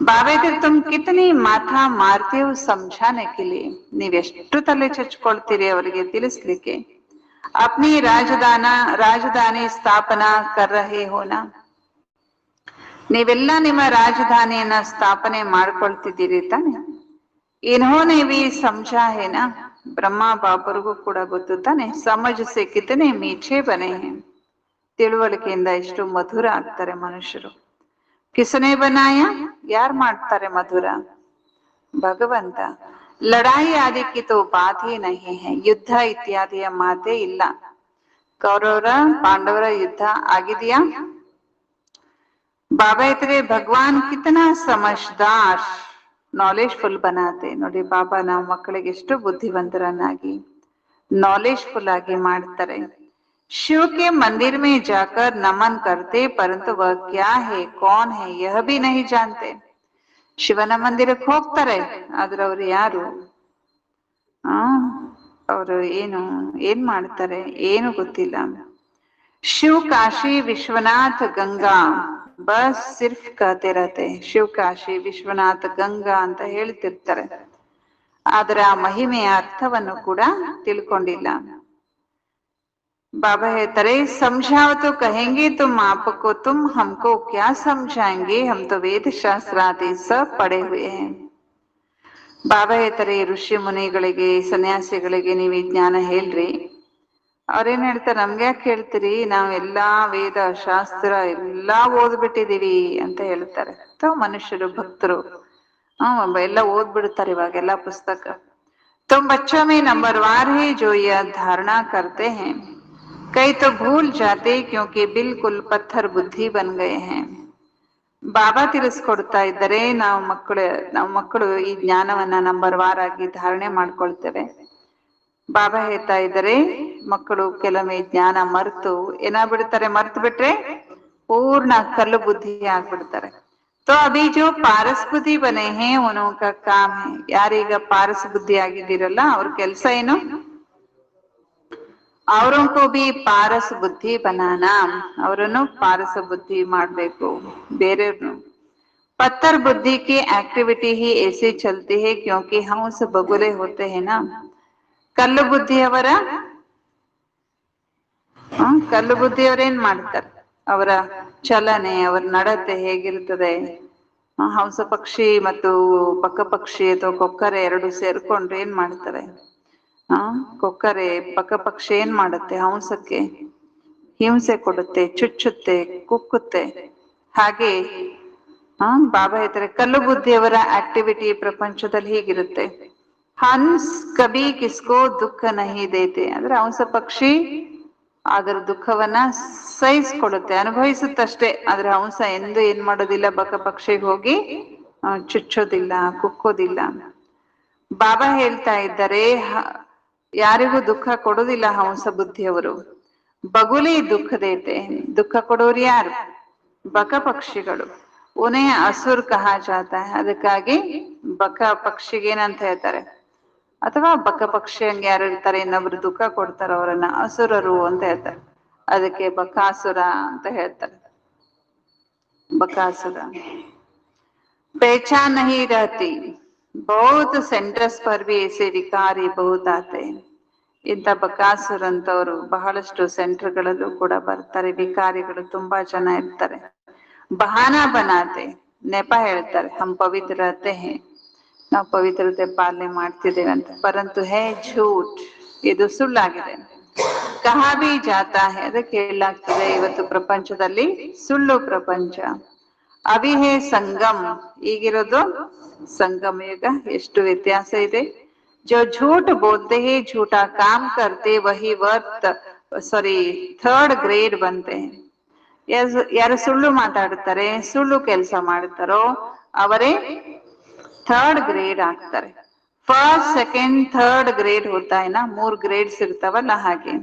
ಬಾಬಾ ತುಮ್ ಕಿತನಿ ಮಾಥಾ ಮಾರ್ತೀವ್ ಸಮझाने के लिए, ನೀವೆಷ್ಟು ತಲೆ ಚಚ್ಕೊಳ್ತೀರಿ ಅವರಿಗೆ ತಿಳಿಸ್ಲಿಕ್ಕೆ. ಅಪ್ನಿ ರಾಜಧಾನಿ ಸ್ಥಾಪನಾ ಕರ್ ರಹೆ ಹೋನಾ, ನೀವೆಲ್ಲ ನಿಮ್ಮ ರಾಜಧಾನಿಯನ್ನ ಸ್ಥಾಪನೆ ಮಾಡ್ಕೊಳ್ತಿದ್ದೀರಿ ತಾನೆ. ಇನ್ಹೋನೆ ಭಿ ಸಮझा है ना, ಬ್ರಹ್ಮ ಬಾಬರಿಗೂ ಕೂಡ ಗೊತ್ತು ತಾನೆ. ಸಮಜ್ ಸೆ ಕಿತನೆ ಮೀಠೆ ಬನೆ ಹೇ, ತಿಳುವಳಿಕೆಯಿಂದ ಎಷ್ಟು ಮಧುರ ಆಗ್ತಾರೆ ಮನುಷ್ಯರು. ಕಿಸನೆ ಬನಾಯ, ಯಾರ್ ಮಾಡ್ತಾರೆ ಮಧುರ? ಭಗವಂತ. ಲಡಾಯಿ ಆದಿಕ್ಕಿ ತೋ ಬಾತ್ ಹಿ ನಹಿ ಹೈ, ಯುದ್ಧ ಇತ್ಯಾದಿಯ ಮಾತೇ ಇಲ್ಲ. ಕೌರವರ ಪಾಂಡವರ ಯುದ್ಧ ಆಗಿದೆಯಾ? ಬಾಬಾ ಇದ್ರೆ ಭಗವಾನ್ ಕಿತನಾ ಸಮಜ್ದಾರ್, ನಾಲೆಜ್ಫುಲ್ ಬನಾತೆ. ನೋಡಿ ಬಾಬಾ ನಾವು ಮಕ್ಕಳಿಗೆ ಎಷ್ಟು ಬುದ್ಧಿವಂತರನ್ನಾಗಿ ನಾಲೆಜ್ಫುಲ್ ಆಗಿ ಮಾಡ್ತಾರೆ. शिव के मंदिर में जाकर नमन करते परंतु वह क्या है कौन है यह भी नहीं जानते. ಶಿವನ ಮಂದಿರಕ್ಕೆ ಹೋಗ್ತಾರೆ, ಆದ್ರೆ ಅವ್ರು ಯಾರು, ಅವರು ಏನ್ ಮಾಡ್ತಾರೆ ಏನು ಗೊತ್ತಿಲ್ಲ. ಶಿವ ಕಾಶಿ ವಿಶ್ವನಾಥ ಗಂಗಾ ಬಸ್ ಸಿರ್ಫ್ ಕಹತೆ ರಹತೆ. ಶಿವ ಕಾಶಿ ವಿಶ್ವನಾಥ ಗಂಗಾ ಅಂತ ಹೇಳ್ತಿರ್ತಾರೆ, ಆದ್ರೆ ಆ ಮಹಿಮೆಯ ಅರ್ಥವನ್ನು ಕೂಡ ತಿಳ್ಕೊಂಡಿಲ್ಲ. बाबा ಹೇಳ್ತಾರೆ, समझाओ तो कहेंगे तुम आपको, तुम हमको क्या समझाएंगे, हम तो वेद शास्त्र आदि सब पढ़े हुए हैं. ಬಾಬಾ ಹೇಳ್ತಾರೆ, ಋಷಿ ಮುನಿಗಳಿಗೆ ಸನ್ಯಾಸಿಗಳಿಗೆ ನೀವು ಈ ಜ್ಞಾನ ಹೇಳ್ರಿ. ಅವ್ರೇನ್ ಹೇಳ್ತಾರೆ, ನಮ್ಗೆ ಯಾಕೆ ಹೇಳ್ತೀರಿ, ನಾವ್ ಎಲ್ಲಾ ವೇದ ಶಾಸ್ತ್ರ ಎಲ್ಲಾ ಓದ್ಬಿಟ್ಟಿದೀವಿ ಅಂತ ಹೇಳ್ತಾರೆ. ಮನುಷ್ಯರು ಭಕ್ತರು ಎಲ್ಲ ಓದ್ಬಿಡ್ತಾರೆ ಇವಾಗೆಲ್ಲಾ ಪುಸ್ತಕ. तुम बच्चों में नंबरवार है जो यह धारणा करते हैं, कई तो भूल जाते क्योंकि बिल्कुल पत्थर बुद्धि बन गए हैं. ಬಾಬಾ ತಿಳಿಸ್ಕೊಡ್ತಾ ಇದ್ದಾರೆ, ನಾವು ಮಕ್ಕಳು ಈ ಜ್ಞಾನವನ್ನ ನಂಬರ್ ವಾರ್ ಆಗಿ ಧಾರಣೆ ಮಾಡ್ಕೊಳ್ತೇವೆ. ಬಾಬಾ ಹೇಳ್ತಾ ಇದ್ದಾರೆ, ಮಕ್ಕಳು ಕೆಲವೊಮ್ಮೆ ಜ್ಞಾನ ಮರ್ತು ಏನಾಗ್ಬಿಡ್ತಾರೆ, ಮರ್ತು ಬಿಟ್ರೆ ಪೂರ್ಣ ಕಲ್ಲು ಬುದ್ಧಿ ಆಗ್ಬಿಡ್ತಾರೆ. तो अभी जो पारस बुद्धि बने हैं उनका काम है. ಯಾರೀಗ ಪಾರಸ್ ಬುದ್ಧಿ ಆಗಿದ್ದೀರಲ್ಲ ಅವ್ರ ಕೆಲ್ಸ ಏನು, ಅವರೊಂದು ಬಿ ಪಾರಸ್ ಬುದ್ಧಿ ಬನಾನ, ಅವರನ್ನು ಪಾರಸ ಬುದ್ಧಿ ಮಾಡ್ಬೇಕು ಬೇರೆಯವ್ರನ್ನು. पत्थर बुद्धि की एक्टिविटी ही ऐसे चलती है क्योंकि हम उस बगुले होते हैं ना. ಕಲ್ಲು ಬುದ್ಧಿಯವರ ಕಲ್ಲು ಬುದ್ಧಿಯವರೇನ್ ಮಾಡ್ತಾರೆ, ಅವರ ಚಲನೆ ಅವರ ನಡತೆ ಹೇಗಿರ್ತದೆ, ಹಂಸ ಪಕ್ಷಿ ಮತ್ತು ಪಕ್ಕ ಪಕ್ಷಿ ಅಥವಾ ಕೊಕ್ಕರೆ ಎರಡು ಸೇರ್ಕೊಂಡ್ರೆ ಏನ್ ಮಾಡ್ತಾರೆ, ಕೊಕ್ಕರೆ ಪಕ್ಕ ಪಕ್ಷಿ ಏನ್ ಮಾಡುತ್ತೆ, ಹಂಸಕ್ಕೆ ಹಿಂಸೆ ಕೊಡುತ್ತೆ, ಚುಚ್ಚುತ್ತೆ, ಕುಕ್ಕುತ್ತೆ. ಹಾಗೆ ಬಾಬಾ ಹೇಳ್ತಾರೆ, ಕಲ್ಲು ಬುದ್ಧಿಯವರ ಆಕ್ಟಿವಿಟಿ ಪ್ರಪಂಚದಲ್ಲಿ ಹೀಗಿರುತ್ತೆ. ಹನ್ಸ್ ಕಬಿ ಕಿಸ್ಕೋ ದುಃಖ ನಹಿ ದೇತೆ, ಅಂದ್ರೆ ಹಂಸ ಪಕ್ಷಿ ಅದರ ದುಃಖವನ್ನ ಸಹಿಸ್ಕೊಡುತ್ತೆ, ಅನುಭವಿಸುತ್ತಷ್ಟೇ. ಆದ್ರೆ ಹಂಸ ಎಂದು ಏನ್ ಮಾಡೋದಿಲ್ಲ, ಬಕ ಪಕ್ಷಿಗೆ ಹೋಗಿ ಚುಚ್ಚೋದಿಲ್ಲ, ಕುಕ್ಕೋದಿಲ್ಲ. ಬಾಬಾ ಹೇಳ್ತಾ ಇದ್ದಾರೆ, ಯಾರಿಗೂ ದುಃಖ ಕೊಡೋದಿಲ್ಲ ಹಂಸ ಬುದ್ಧಿಯವರು. ಬಗುಲಿ ದುಃಖ ದೇತೆ, ದುಃಖ ಕೊಡೋರು ಯಾರು, ಬಕ ಪಕ್ಷಿಗಳು. ಉನೇ ಅಸುರ್ ಕಹಾ ಜಾತ, ಅದಕ್ಕಾಗಿ ಬಕ ಪಕ್ಷಿಗೆ ಏನಂತ ಹೇಳ್ತಾರೆ, ಅಥವಾ ಬಕ ಪಕ್ಷಿ ಹಂಗೆ ಯಾರು ಇರ್ತಾರೆ ಇನ್ನೊಬ್ರು ದುಃಖ ಕೊಡ್ತಾರ ಅವರನ್ನ ಅಸುರರು ಅಂತ ಹೇಳ್ತಾರೆ. ಅದಕ್ಕೆ ಬಕಾಸುರ ಅಂತ ಹೇಳ್ತಾರೆ, ಬಕಾಸುರ. पहचान नहीं रहती, बहुत सेंटर्स पर भी ऐसे विकारी बहुत आते. ಇಂಥ ಬಕಾಸುರ ಅಂತವರು ಬಹಳಷ್ಟು ಸೆಂಟರ್ಗಳಲ್ಲೂ ಕೂಡ ಬರ್ತಾರೆ, ವಿಕಾರಿಗಳು ತುಂಬಾ ಜನ ಇರ್ತಾರೆ. ಬಹಾನಾ ಬನಾತೆ, ನೆಪ ಹೇಳ್ತಾರೆ, ಹಮ್ ಪವಿತ್ರ रहते हैं, ನಾವು ಪವಿತ್ರತೆ ಪಾಲನೆ ಮಾಡ್ತಿದ್ದೇವೆ ಅಂತ. ಪರಂತು ಹೇ ಝೂಟ್, ಇದು ಸುಳ್ಳಾಗಿದೆ. ಕಹಾ ಬಿ ಜಾತಾ ಹೇ, ಅದಕ್ಕೆ ಹೇಳಲಾಗ್ತದೆ ಇವತ್ತು ಪ್ರಪಂಚದಲ್ಲಿ ಸುಳ್ಳು ಪ್ರಪಂಚ. ಅಭಿ ಹೇ ಸಂಗಮ್, ಈಗಿರೋದು ಸಂಗಮ ಯುಗ. ಎಷ್ಟು ವ್ಯತ್ಯಾಸ ಇದೆ. जो झूठ बोलते हैं झूठा काम करते वही ಥರ್ಡ್ ಗ್ರೇಡ್ बनते हैं. ಯಾರು ಸುಳ್ಳು ಮಾತಾಡ್ತಾರೆ, ಸುಳ್ಳು ಕೆಲಸ ಮಾಡ್ತಾರೋ ಅವರೇ ಥರ್ಡ್ ಗ್ರೇಡ್ ಆಗ್ತಾರೆ. ಫಸ್ಟ್ ಸೆಕೆಂಡ್ ಥರ್ಡ್ ಗ್ರೇಡ್ ಹೋತಾ है ना, 3 ಗ್ರೇಡ್ಸ್ ಇರ್ತಾವಲ್ಲ ಹಾಗೆ.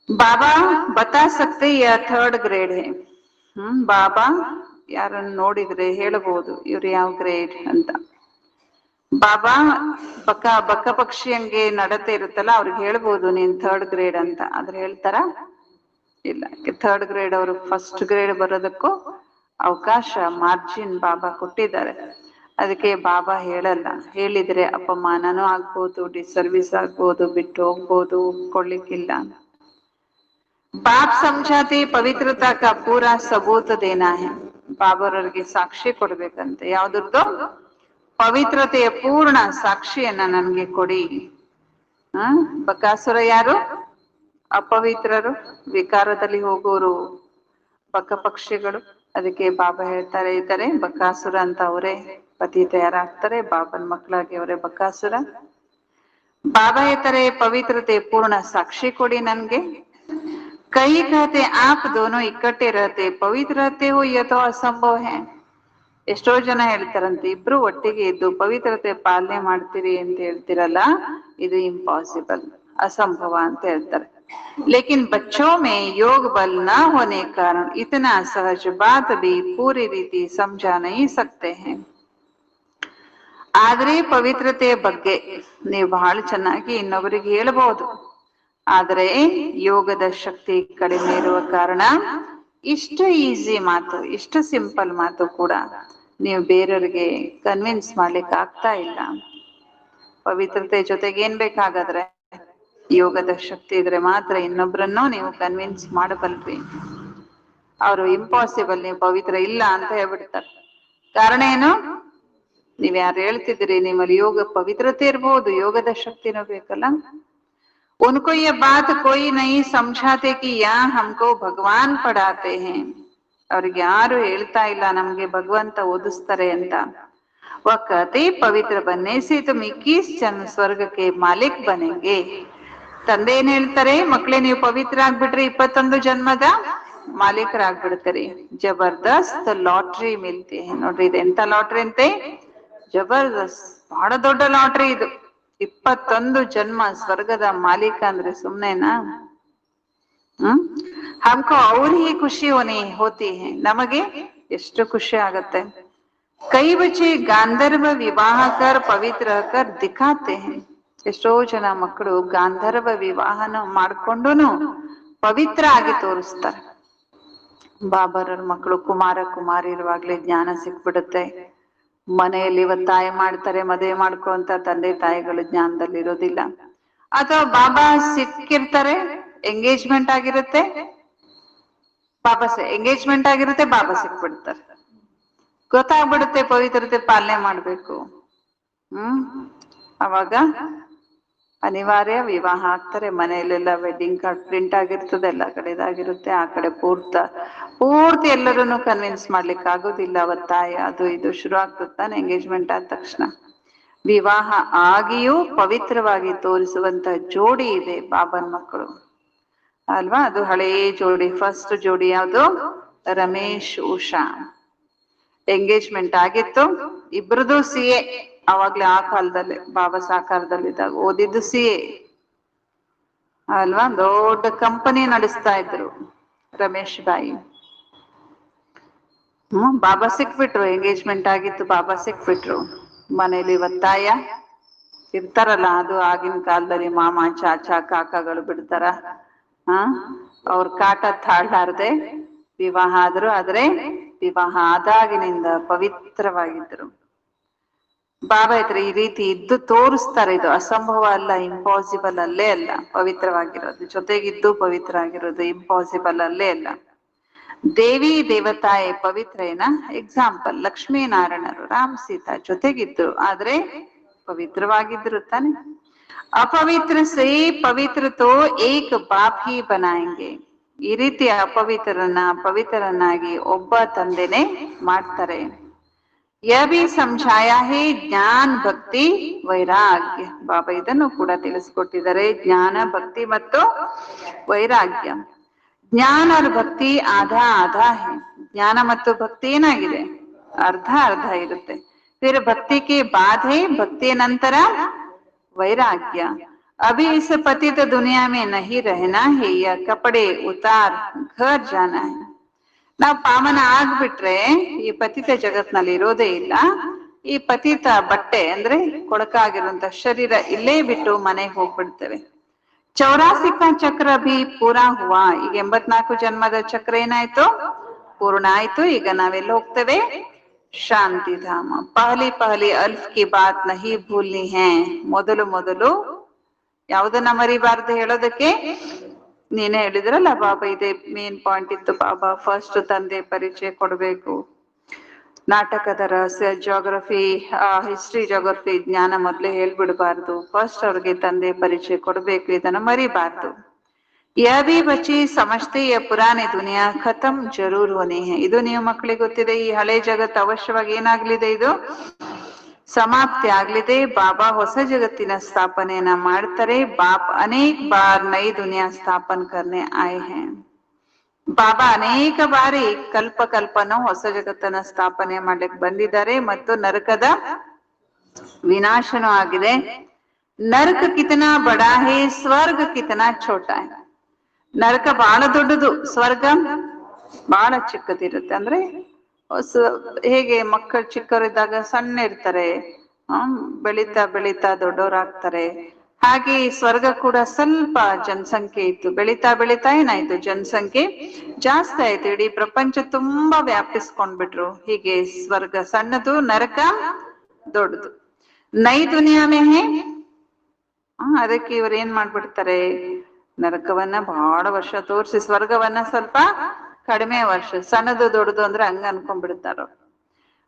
ಬಾಬಾ ಬತಾ ಸಕ್ತೆ ಯಾ ಥರ್ಡ್ ಗ್ರೇಡ್ ಹೇ. ಬಾಬಾ ಯಾರನ್ನು ನೋಡಿದ್ರೆ ಹೇಳಬಹುದು ಇವ್ರು ಯಾವ ಗ್ರೇಡ್ ಅಂತ. ಬಾಬಾ ಬಕ ಪಕ್ಷಿ ಹಂಗೆ ನಡತೆ ಇರುತ್ತಲ್ಲ, ಅವ್ರಿಗೆ ಹೇಳ್ಬೋದು ನೀನ್ ಥರ್ಡ್ ಗ್ರೇಡ್ ಅಂತ. ಆದ್ರೆ ಹೇಳ್ತಾರ ಇಲ್ಲ. ಥರ್ಡ್ ಗ್ರೇಡ್ ಅವರು ಫಸ್ಟ್ ಗ್ರೇಡ್ ಬರೋದಕ್ಕೂ ಅವಕಾಶ, ಮಾರ್ಜಿನ್ ಬಾಬಾ ಕೊಟ್ಟಿದ್ದಾರೆ. ಅದಕ್ಕೆ ಬಾಬಾ ಹೇಳಲ್ಲ. ಹೇಳಿದ್ರೆ ಅಪಮಾನನೂ ಆಗ್ಬೋದು, ಡಿಸರ್ವಿಸ್ ಆಗ್ಬೋದು, ಬಿಟ್ಟು ಹೋಗ್ಬೋದು, ಒಪ್ಕೊಳ್ಳಿಕ್ಕಿಲ್ಲ. ಬಾಪ್ ಸಮझाते ಪವಿತ್ರತಾ ಕಾ ಪೂರಾ ಸಬೂತ್ ದೇನಾ ಹೈ. ಬಾಬರವ್ರಿಗೆ ಸಾಕ್ಷಿ ಕೊಡ್ಬೇಕಂತೆ, ಯಾವ್ದ್ರದ್ದು, ಪವಿತ್ರತೆಯ ಪೂರ್ಣ ಸಾಕ್ಷಿಯನ್ನ ನನ್ಗೆ ಕೊಡಿ. ಬಕಾಸುರ ಯಾರು, ಅಪವಿತ್ರರು, ವಿಕಾರದಲ್ಲಿ ಹೋಗೋರು, ಬಕ ಪಕ್ಷಿಗಳು. ಅದಕ್ಕೆ ಬಾಬಾ ಹೇಳ್ತಾರೆ ಇದ್ದಾರೆ ಬಕಾಸುರ ಅಂತ ಅವರೇ ಪತಿ ತಯಾರಾಗ್ತಾರೆ, ಬಾಬನ್ ಮಕ್ಕಳಾಗಿ ಅವರೇ ಬಕಾಸುರ. बाबा ಹೇಳ್ತಾರೆ पवित्रते पूर्ण साक्षी कोड़ी नन्गे, कई कहते आप दोनों इकट्ठे रहते पवित्र रहते हो, यह तो असंभव है. ಎಷ್ಟೋ ಜನ ಹೇಳ್ತಾರಂತೆ ಇಬ್ರು ಒಟ್ಟಿಗೆ ಇದ್ದು ಪವಿತ್ರತೆ ಪಾಲನೆ ಮಾಡ್ತೀರಿ ಅಂತ ಹೇಳ್ತಿರಲ್ಲ, ಇದು ಇಂಪಾಸಿಬಲ್, ಅಸಂಭವ ಅಂತ ಹೇಳ್ತಾರೆ. लेकिन बच्चों में योग बल न होने कारण इतना सहज बात भी पूरी रीति समझा नहीं सकते हैं. ಆದ್ರೆ ಪವಿತ್ರತೆಯ ಬಗ್ಗೆ ನೀವು ಬಹಳ ಚೆನ್ನಾಗಿ ಇನ್ನೊಬ್ಬರಿಗೆ ಹೇಳಬಹುದು, ಆದರೆ ಯೋಗದ ಶಕ್ತಿ ಕಡಿಮೆ ಇರುವ ಕಾರಣ ಇಷ್ಟು ಈಸಿ ಮಾತು, ಇಷ್ಟು ಸಿಂಪಲ್ ಮಾತು ಕೂಡ ನೀವು ಬೇರೆಯವ್ರಿಗೆ ಕನ್ವಿನ್ಸ್ ಮಾಡ್ಲಿಕ್ಕೆ ಆಗ್ತಾ ಇಲ್ಲ. ಪವಿತ್ರತೆ ಜೊತೆಗೆ ಏನ್ ಬೇಕಾಗಾದ್ರೆ ಯೋಗದ ಶಕ್ತಿ ಇದ್ರೆ ಮಾತ್ರ ಇನ್ನೊಬ್ರನ್ನು ನೀವು ಕನ್ವಿನ್ಸ್ ಮಾಡಬಲ್ರಿ. ಅವರು ಇಂಪಾಸಿಬಲ್, ನೀವು ಪವಿತ್ರ ಇಲ್ಲ ಅಂತ ಹೇಳ್ಬಿಡ್ತಾರೆ. ಕಾರಣ ಏನು? ನೀವ್ ಯಾರು ಹೇಳ್ತಿದ್ರಿ ನಿಮ್ಮಲ್ಲಿ ಯೋಗ ಪವಿತ್ರತೆ ಇರ್ಬೋದು, ಯೋಗದ ಶಕ್ತಿನೂ ಬೇಕಲ್ಲ. उनको ये बात कोई नहीं समझाते कि यहाँ हमको भगवान पढ़ाते हैं. ಅವ್ರಿಗೆ ಯಾರು ಹೇಳ್ತಾ ಇಲ್ಲ ನಮ್ಗೆ ಭಗವಂತ ಓದಿಸ್ತಾರೆ ಅಂತ. वह कहते पवित्र बनने से तुम 21 जन्म स्वर्ग के मालिक बनेंगे. ತಂದೆ ಏನ್ ಹೇಳ್ತಾರೆ, ಮಕ್ಳೇ ನೀವು ಪವಿತ್ರ ಆಗ್ಬಿಟ್ರೆ 21 ಜನ್ಮದ ಮಾಲೀಕರಾಗ್ಬಿಡ್ತಾರೆ. ಜಬರ್ದಸ್ತ್ ಲಾಟ್ರಿ ಮಿಲ್ತಿ ನೋಡ್ರಿ, ಇದು ಎಂತ ಲಾಟ್ರಿ ಅಂತೆ, ಜಬರ್ದಸ್ತ್, ಬಹಳ ದೊಡ್ಡ ಲಾಟ್ರಿ ಇದು. 21 ಜನ್ಮ ಸ್ವರ್ಗದ ಮಾಲೀಕ ಅಂದ್ರೆ ಸುಮ್ನೆನಾ? हमको और ही खुशी होती है, ನಮಗೆ ಎಷ್ಟು ಖುಷಿ ಆಗತ್ತೆ. ಕೈ ಬಚ್ಚೆ ಗಾಂಧರ್ವ ವಿವಾಹ ಕರ್ ಪವಿತ್ರ ಕರ್ ದಿಖಾತೆ हैं. ಎಷ್ಟೋ ಜನ ಮಕ್ಕಳು ಗಾಂಧರ್ವ ವಿವಾಹನ ಮಾಡ್ಕೊಂಡುನು ಪವಿತ್ರ ಆಗಿ ತೋರಿಸ್ತಾರೆ. ಬಾಬಾರವ್ರ ಮಕ್ಕಳು ಕುಮಾರ ಕುಮಾರಿ ಇರುವಾಗ್ಲೇ ಜ್ಞಾನ ಸಿಕ್ಬಿಡುತ್ತೆ. ಮನೆಯಲ್ಲಿ ಒತ್ತಾಯ ಮಾಡ್ತಾರೆ ಮದುವೆ ಮಾಡ್ಕೊ ಅಂತ, ತಂದೆ ತಾಯಿಗಳು ಜ್ಞಾನದಲ್ಲಿ ಇರೋದಿಲ್ಲ. ಅಥವಾ ಬಾಬಾ ಸಿಕ್ಕಿರ್ತಾರೆ, ಎಂಗೇಜ್ಮೆಂಟ್ ಆಗಿರುತ್ತೆ, ಎಂಗೇಜ್ಮೆಂಟ್ ಆಗಿರುತ್ತೆ, ಬಾಬಾ ಸಿಕ್ಬಿಡ್ತಾರೆ. ಗೊತ್ತಾಗ್ಬಿಡುತ್ತೆ ಪವಿತ್ರತೆ ಪಾಲನೆ ಮಾಡ್ಬೇಕು. ಅವಾಗ ಅನಿವಾರ್ಯ ವಿವಾಹ ಆಗ್ತಾರೆ. ಮನೆಯಲ್ಲೆಲ್ಲ ವೆಡ್ಡಿಂಗ್ ಕಾರ್ಡ್ ಪ್ರಿಂಟ್ ಆಗಿರ್ತದೆ, ಎಲ್ಲ ಕಡೆದಾಗಿರುತ್ತೆ. ಆ ಕಡೆ ಪೂರ್ತಿ ಎಲ್ಲರನ್ನು ಕನ್ವಿನ್ಸ್ ಮಾಡ್ಲಿಕ್ಕೆ ಆಗೋದಿಲ್ಲ, ಒತ್ತಾಯ ಅದು ಇದು ಶುರು ಆಗ್ತಾನೆ. ಎಂಗೇಜ್ಮೆಂಟ್ ಆದ ತಕ್ಷಣ ವಿವಾಹ ಆಗಿಯೂ ಪವಿತ್ರವಾಗಿ ತೋರಿಸುವಂತ ಜೋಡಿ ಇದೆ ಬಾಬನ್ ಮಕ್ಕಳು ಅಲ್ವಾ? ಅದು ಹಳೇ ಜೋಡಿ. ಫಸ್ಟ್ ಜೋಡಿ ಯಾವುದು? ರಮೇಶ್ ಉಷಾ. ಎಂಗೇಜ್ಮೆಂಟ್ ಆಗಿತ್ತು, ಇಬ್ರದು CA. ಅವಾಗ್ಲೇ ಆ ಕಾಲದಲ್ಲಿ ಬಾಬಾ ಸಾಕಾರದಲ್ಲಿದ್ದಾಗ ಓದಿದ್ದು CA ಅಲ್ವಾ? ದೊಡ್ಡ ಕಂಪನಿ ನಡೆಸ್ತಾ ಇದ್ರು ರಮೇಶ್ ಬಾಯಿ. ಬಾಬಾ ಸಿಕ್ಬಿಟ್ರು, ಎಂಗೇಜ್ಮೆಂಟ್ ಆಗಿತ್ತು, ಬಾಬಾ ಸಿಕ್ಬಿಟ್ರು. ಮನೇಲಿ ಒತ್ತಾಯ ಇರ್ತಾರಲ್ಲ, ಅದು ಆಗಿನ ಕಾಲದಲ್ಲಿ ಮಾಮ ಚಾಚಾ ಕಾಕಾಗಳು ಬಿಡ್ತಾರ. ಅವ್ರ ಕಾಟ ತಾಳ್ಲಾರ್ದೆ ವಿವಾಹ ಆದ್ರು. ಆದ್ರೆ ವಿವಾಹ ಆದಾಗಿನಿಂದ ಪವಿತ್ರವಾಗಿದ್ರು. ಬಾಬಾ ಹತ್ರ ಈ ರೀತಿ ಇದ್ದು ತೋರಿಸ್ತಾರೆ, ಇದು ಅಸಂಭವ ಅಲ್ಲ, ಇಂಪಾಸಿಬಲ್ ಅಲ್ಲೇ ಅಲ್ಲ ಪವಿತ್ರವಾಗಿರೋದು. ಜೊತೆಗಿದ್ದು ಪವಿತ್ರ ಆಗಿರೋದು ಇಂಪಾಸಿಬಲ್ ಅಲ್ಲೇ ಅಲ್ಲ. ದೇವಿ ದೇವತಾಯೇ ಪವಿತ್ರೇನ ಎಕ್ಸಾಂಪಲ್, ಲಕ್ಷ್ಮೀನಾರಾಯಣರು ರಾಮ್ ಸೀತಾ ಜೊತೆಗಿದ್ರು, ಆದ್ರೆ ಪವಿತ್ರವಾಗಿದ್ರು ತಾನೆ. ಅಪವಿತ್ರ ಸೇ ಪವಿತ್ರ ತೋ ಏಕ್ ಬಾಪ್ ಹಿ ಬನಾಯಂಗೆ. ಈ ರೀತಿ ಅಪವಿತ್ರರನ್ನ ಪವಿತ್ರರನ್ನಾಗಿ ಒಬ್ಬ ತಂದೆನೆ ಮಾಡ್ತಾರೆ. यह भी समझाया है ज्ञान भक्ति वैराग्य. ಬಾಬಾ ಇದನ್ನು ಕೂಡ ತಿಳಿಸ್ಕೊಟ್ಟಿದ್ದಾರೆ, ಜ್ಞಾನ ಭಕ್ತಿ ಮತ್ತು ವೈರಾಗ್ಯ. ಜ್ಞಾನ और ಭಕ್ತಿ ಆಧಾ ಆಧಾ है. ಜ್ಞಾನ ಮತ್ತು ಭಕ್ತಿ ಏನಾಗಿದೆ? ಅರ್ಧ ಅರ್ಧ ಇರುತ್ತೆ. फिर भक्ति के बाद है, भक्ति ನಂತರ वैराग्य. अभी इस पतित दुनिया में नहीं रहना है, यह कपड़े उतार घर जाना है. ನಾವು ಪಾವನ ಆಗ್ಬಿಟ್ರೆ ಈ ಪತಿತ ಜಗತ್ನಲ್ಲಿ ಇರೋದೇ ಇಲ್ಲ. ಈ ಪತಿತ ಬಟ್ಟೆ ಅಂದ್ರೆ ಕೊಳಕಾಗಿರುವಂತ ಶರೀರ ಇಲ್ಲೇ ಬಿಟ್ಟು ಮನೆಗೆ ಹೋಗ್ಬಿಡ್ತೇವೆ. 84 का ಚಕ್ರ ಭಿ ಪೂರಾ ಹುವಾ. ಈಗ 84 ಜನ್ಮದ ಚಕ್ರ ಏನಾಯ್ತು? ಪೂರ್ಣ ಆಯ್ತು. ಈಗ ನಾವೆಲ್ಲ ಹೋಗ್ತೇವೆ? ಶಾಂತಿಧಾಮ. ಪಹಲಿ ಪಹಲಿ ಅಲ್ಫ್ ಕಿ ಬಾತ್ ನಹಿ ಭೂಲ್ನಿ ಹೈ. ಮೊದಲು ಮೊದಲು ಯಾವುದನ್ನ ಮರಿಬಾರ್ದು ಹೇಳೋದಕ್ಕೆ? ನೀನೇ ಹೇಳಿದ್ರಲ್ಲ ಬಾಬಾ, ಇದೇ ಮೇನ್ ಪಾಯಿಂಟ್ ಇತ್ತು ಬಾಬಾ. ಫಸ್ಟ್ ತಂದೆ ಪರಿಚಯ ಕೊಡ್ಬೇಕು, ನಾಟಕದ ರಹಸ್ಯ, ಜಾಗ್ರಫಿ, ಹಿಸ್ಟ್ರಿ, ಜಾಗ್ರಫಿ ಜ್ಞಾನ ಮೊದ್ಲೇ ಹೇಳ್ಬಿಡ್ಬಾರ್ದು. ಫಸ್ಟ್ ಅವ್ರಿಗೆ ತಂದೆ ಪರಿಚಯ ಕೊಡ್ಬೇಕು, ಇದನ್ನ ಮರಿಬಾರ್ದು. यह भी बच्चे समझते ये पुराने दुनिया ಖತಮ್ ಜರೂರ್ ಹೋನೆ ಹೈ. ಇದು ನೀವು ಮಕ್ಕಳಿಗೆ ಗೊತ್ತಿದೆ, ಈ ಹಳೆ ಜಗತ್ತು ಅವಶ್ಯವಾಗಿ ಏನಾಗ್ಲಿದೆ, ಇದು ಸಮಾಪ್ತಿ ಆಗ್ಲಿದೆ. ಬಾಬಾ ಹೊಸ ಜಗತ್ತಿನ ಸ್ಥಾಪನೆಯನ್ನ ಮಾಡ್ತಾರೆ. ಬಾಪ್ ಅನೇಕ ಬಾರ್ ನೈ ದುನಿಯಾ ಸ್ಥಾಪನ್ ಕರ್ನೆ ಆಯೆ ಹೈ. ಬಾಬಾ ಅನೇಕ ಬಾರಿ ಕಲ್ಪ ಕಲ್ಪನೋ ಹೊಸ ಜಗತ್ತನ್ನ ಸ್ಥಾಪನೆ ಮಾಡ್ಲಿಕ್ಕೆ ಬಂದಿದ್ದಾರೆ ಮತ್ತು ನರಕದ ವಿನಾಶನೂ ಆಗಿದೆ. ನರಕ ಕಿತನಾ ಬಡಾ ಹೈ, ಸ್ವರ್ಗ ಕಿತನಾ ಛೋಟಾ ಹೈ. ನರಕ ಬಹಳ ದೊಡ್ಡದು, ಸ್ವರ್ಗ ಬಹಳ ಚಿಕ್ಕದಿರುತ್ತೆ. ಅಂದ್ರೆ ಹೇಗೆ ಮಕ್ಕಳು ಚಿಕ್ಕವರಿದ್ದಾಗ ಸಣ್ಣ ಇರ್ತಾರೆ, ಬೆಳೀತಾ ಬೆಳೀತಾ ದೊಡ್ಡವರಾಗ್ತಾರೆ, ಹಾಗೆ ಈ ಸ್ವರ್ಗ ಕೂಡ ಸ್ವಲ್ಪ ಜನಸಂಖ್ಯೆ ಇತ್ತು, ಬೆಳೀತಾ ಬೆಳೀತಾ ಏನಾಯ್ತು, ಜನಸಂಖ್ಯೆ ಜಾಸ್ತಿ ಆಯ್ತು, ಇಡೀ ಪ್ರಪಂಚ ತುಂಬಾ ವ್ಯಾಪಿಸ್ಕೊಂಡ್ಬಿಟ್ರು. ಹೀಗೆ ಸ್ವರ್ಗ ಸಣ್ಣದು, ನರಕ ದೊಡ್ಡದು. ನೈ ದುನಿಯಾ ಮೇ ಹೈ, ಅದಕ್ಕೆ ಇವ್ರು ಏನ್ ಮಾಡ್ಬಿಡ್ತಾರೆ, ನರಕವನ್ನ ಬಹಳ ವರ್ಷ ತೋರಿಸಿ ಸ್ವರ್ಗವನ್ನ ಸ್ವಲ್ಪ ಕಡಿಮೆ ವರ್ಷ, ಸಣ್ಣದು ದೊಡ್ಡದು ಅಂದ್ರೆ ಹಂಗ ಅನ್ಕೊಂಡ್ಬಿಡ್ತಾರ.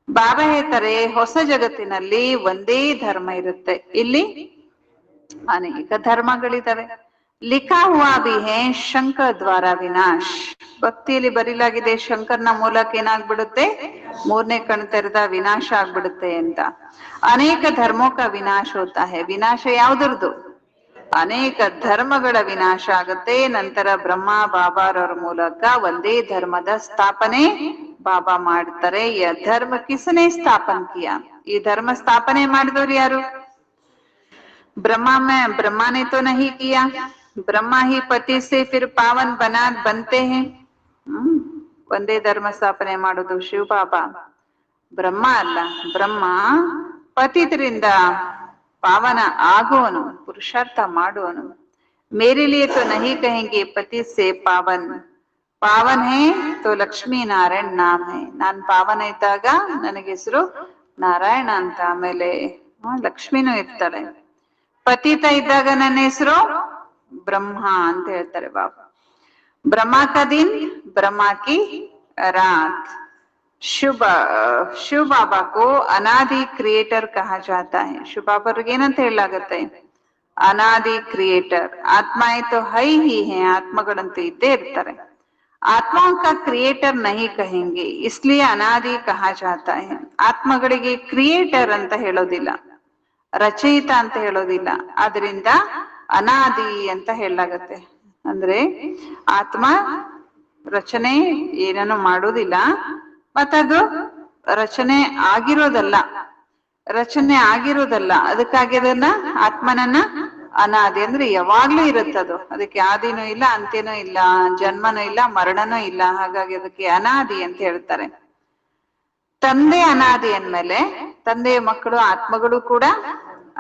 ಬಾಬಾ ಹೇಳ್ತಾರೆ ಹೊಸ ಜಗತ್ತಿನಲ್ಲಿ ಒಂದೇ ಧರ್ಮ ಇರುತ್ತೆ, ಇಲ್ಲಿ ಅನೇಕ ಧರ್ಮಗಳಿದಾವೆ. ಲಿಖಾ ಹುವಾ ಭಿ ಹೇ ಶಂಕರ್ ದ್ವಾರ ವಿನಾಶ್. ಭಕ್ತಿಯಲ್ಲಿ ಬರೀಲಾಗಿದೆ ಶಂಕರ್ನ ಮೂಲಕ ಏನಾಗ್ಬಿಡುತ್ತೆ, ಮೂರನೇ ಕಣ್ ತೆರೆದ ವಿನಾಶ ಆಗ್ಬಿಡುತ್ತೆ ಅಂತ. ಅನೇಕ ಧರ್ಮೋಕ ವಿನಾಶ ಹೋತಾ ಹೈ. ವಿನಾಶ ಯಾವ್ದ್ರದ್ದು, ಅನೇಕ ಧರ್ಮಗಳ ವಿನಾಶ ಆಗುತ್ತೆ. ನಂತರ ಬ್ರಹ್ಮ ಬಾಬಾರವರ ಮೂಲಕ ಒಂದೇ ಧರ್ಮದ ಸ್ಥಾಪನೆ ಬಾಬಾ ಮಾಡ್ತಾರೆ. ಯ ಧರ್ಮ ಕಿಸನೆ ಸ್ಥಾಪನ್ ಕಿಯಾ, ಈ ಧರ್ಮ ಸ್ಥಾಪನೆ ಮಾಡಿದವರು ಯಾರು, ब्रह्मा ने तो नहीं किया, ब्रह्मा ही पति से फिर पावन बनते हैं. ಒಂದೇ ಧರ್ಮ ಸ್ಥಾಪನೆ ಮಾಡೋದು ಶಿವ ಬಾಬಾ, ಬ್ರಹ್ಮ ಅಲ್ಲ. ಬ್ರಹ್ಮ ಪತಿತರಿಂದ ಪಾವನ ಆಗುವನು, ಪುರುಷಾರ್ಥ ಮಾಡುವನು. ಮೇರೆ ಲಿಯೇ ತೋ ನಹಿ ಕಹೆಂಗೆ ಪತಿ ಸೇ ಪಾವನ್, ಪಾವನ್ ಹೇ ತೋ ಲಕ್ಷ್ಮೀ ನಾರಾಯಣ್ ನಾಮ್ ಹೇ. ನಾನ್ ಪಾವನ ಇದ್ದಾಗ ನನಗೆ ಹೆಸರು ನಾರಾಯಣ ಅಂತ, ಆಮೇಲೆ ಲಕ್ಷ್ಮೀನೂ ಇರ್ತಾಳೆ. ಪತಿತ ಇದ್ದಾಗ ನನ್ನ ಹೆಸರು ಬ್ರಹ್ಮ ಅಂತ ಹೇಳ್ತಾರೆ ಬಾಬಾ. ಬ್ರಹ್ಮ ಕಾ ದಿನ್ ಬ್ರಹ್ಮ ಕಿ ರಾತ್. ಶಿವ ಬಾಬಾ ಕೋ ಅನಾದಿ ಕ್ರಿಯೇಟರ್ ಕಹಾ ಜಾತಾ ಹೈ. ಶಿವ ಬಾಬಾರ್ಗೆ ಏನಂತ ಹೇಳಲಾಗತ್ತೆ, ಅನಾದಿ ಕ್ರಿಯೇಟರ್. ಆತ್ಮಾಯೇ ತೋ ಹೈ ಹಿ ಹೈ, ಆತ್ಮಗಳಂತೂ ಇದ್ದೇ ಇರ್ತಾರೆ. ಆತ್ಮಾओं का क्रिएटर नहीं कहेंगे, इसलिए ಅನಾದಿ ಕಹಾ ಜಾತಾ ಹೈ. ಆತ್ಮಗಳಿಗೆ ಕ್ರಿಯೇಟರ್ ಅಂತ ಹೇಳೋದಿಲ್ಲ, ರಚಯಿತ ಅಂತ ಹೇಳೋದಿಲ್ಲ, ಆದ್ರಿಂದ ಅನಾದಿ ಅಂತ ಹೇಳಲಾಗತ್ತೆ. ಅಂದ್ರೆ ಆತ್ಮ ರಚನೆ ಏನನ್ನು ಮಾಡೋದಿಲ್ಲ, ಮತ್ತದು ರಚನೆ ಆಗಿರೋದಲ್ಲ, ಅದಕ್ಕಾಗಿ ಅದನ್ನ ಆತ್ಮನನ್ನ ಅನಾದಿ ಅಂದ್ರೆ ಯಾವಾಗ್ಲೂ ಇರುತ್ತದು, ಅದಕ್ಕೆ ಆದಿನೂ ಇಲ್ಲ, ಅಂತ್ಯನೂ ಇಲ್ಲ, ಜನ್ಮನೂ ಇಲ್ಲ, ಮರಣನೂ ಇಲ್ಲ. ಹಾಗಾಗಿ ಅದಕ್ಕೆ ಅನಾದಿ ಅಂತ ಹೇಳ್ತಾರೆ. ತಂದೆ ಅನಾದಿ ಅಂದ್ಮೇಲೆ ತಂದೆಯ ಮಕ್ಕಳು ಆತ್ಮಗಳು ಕೂಡ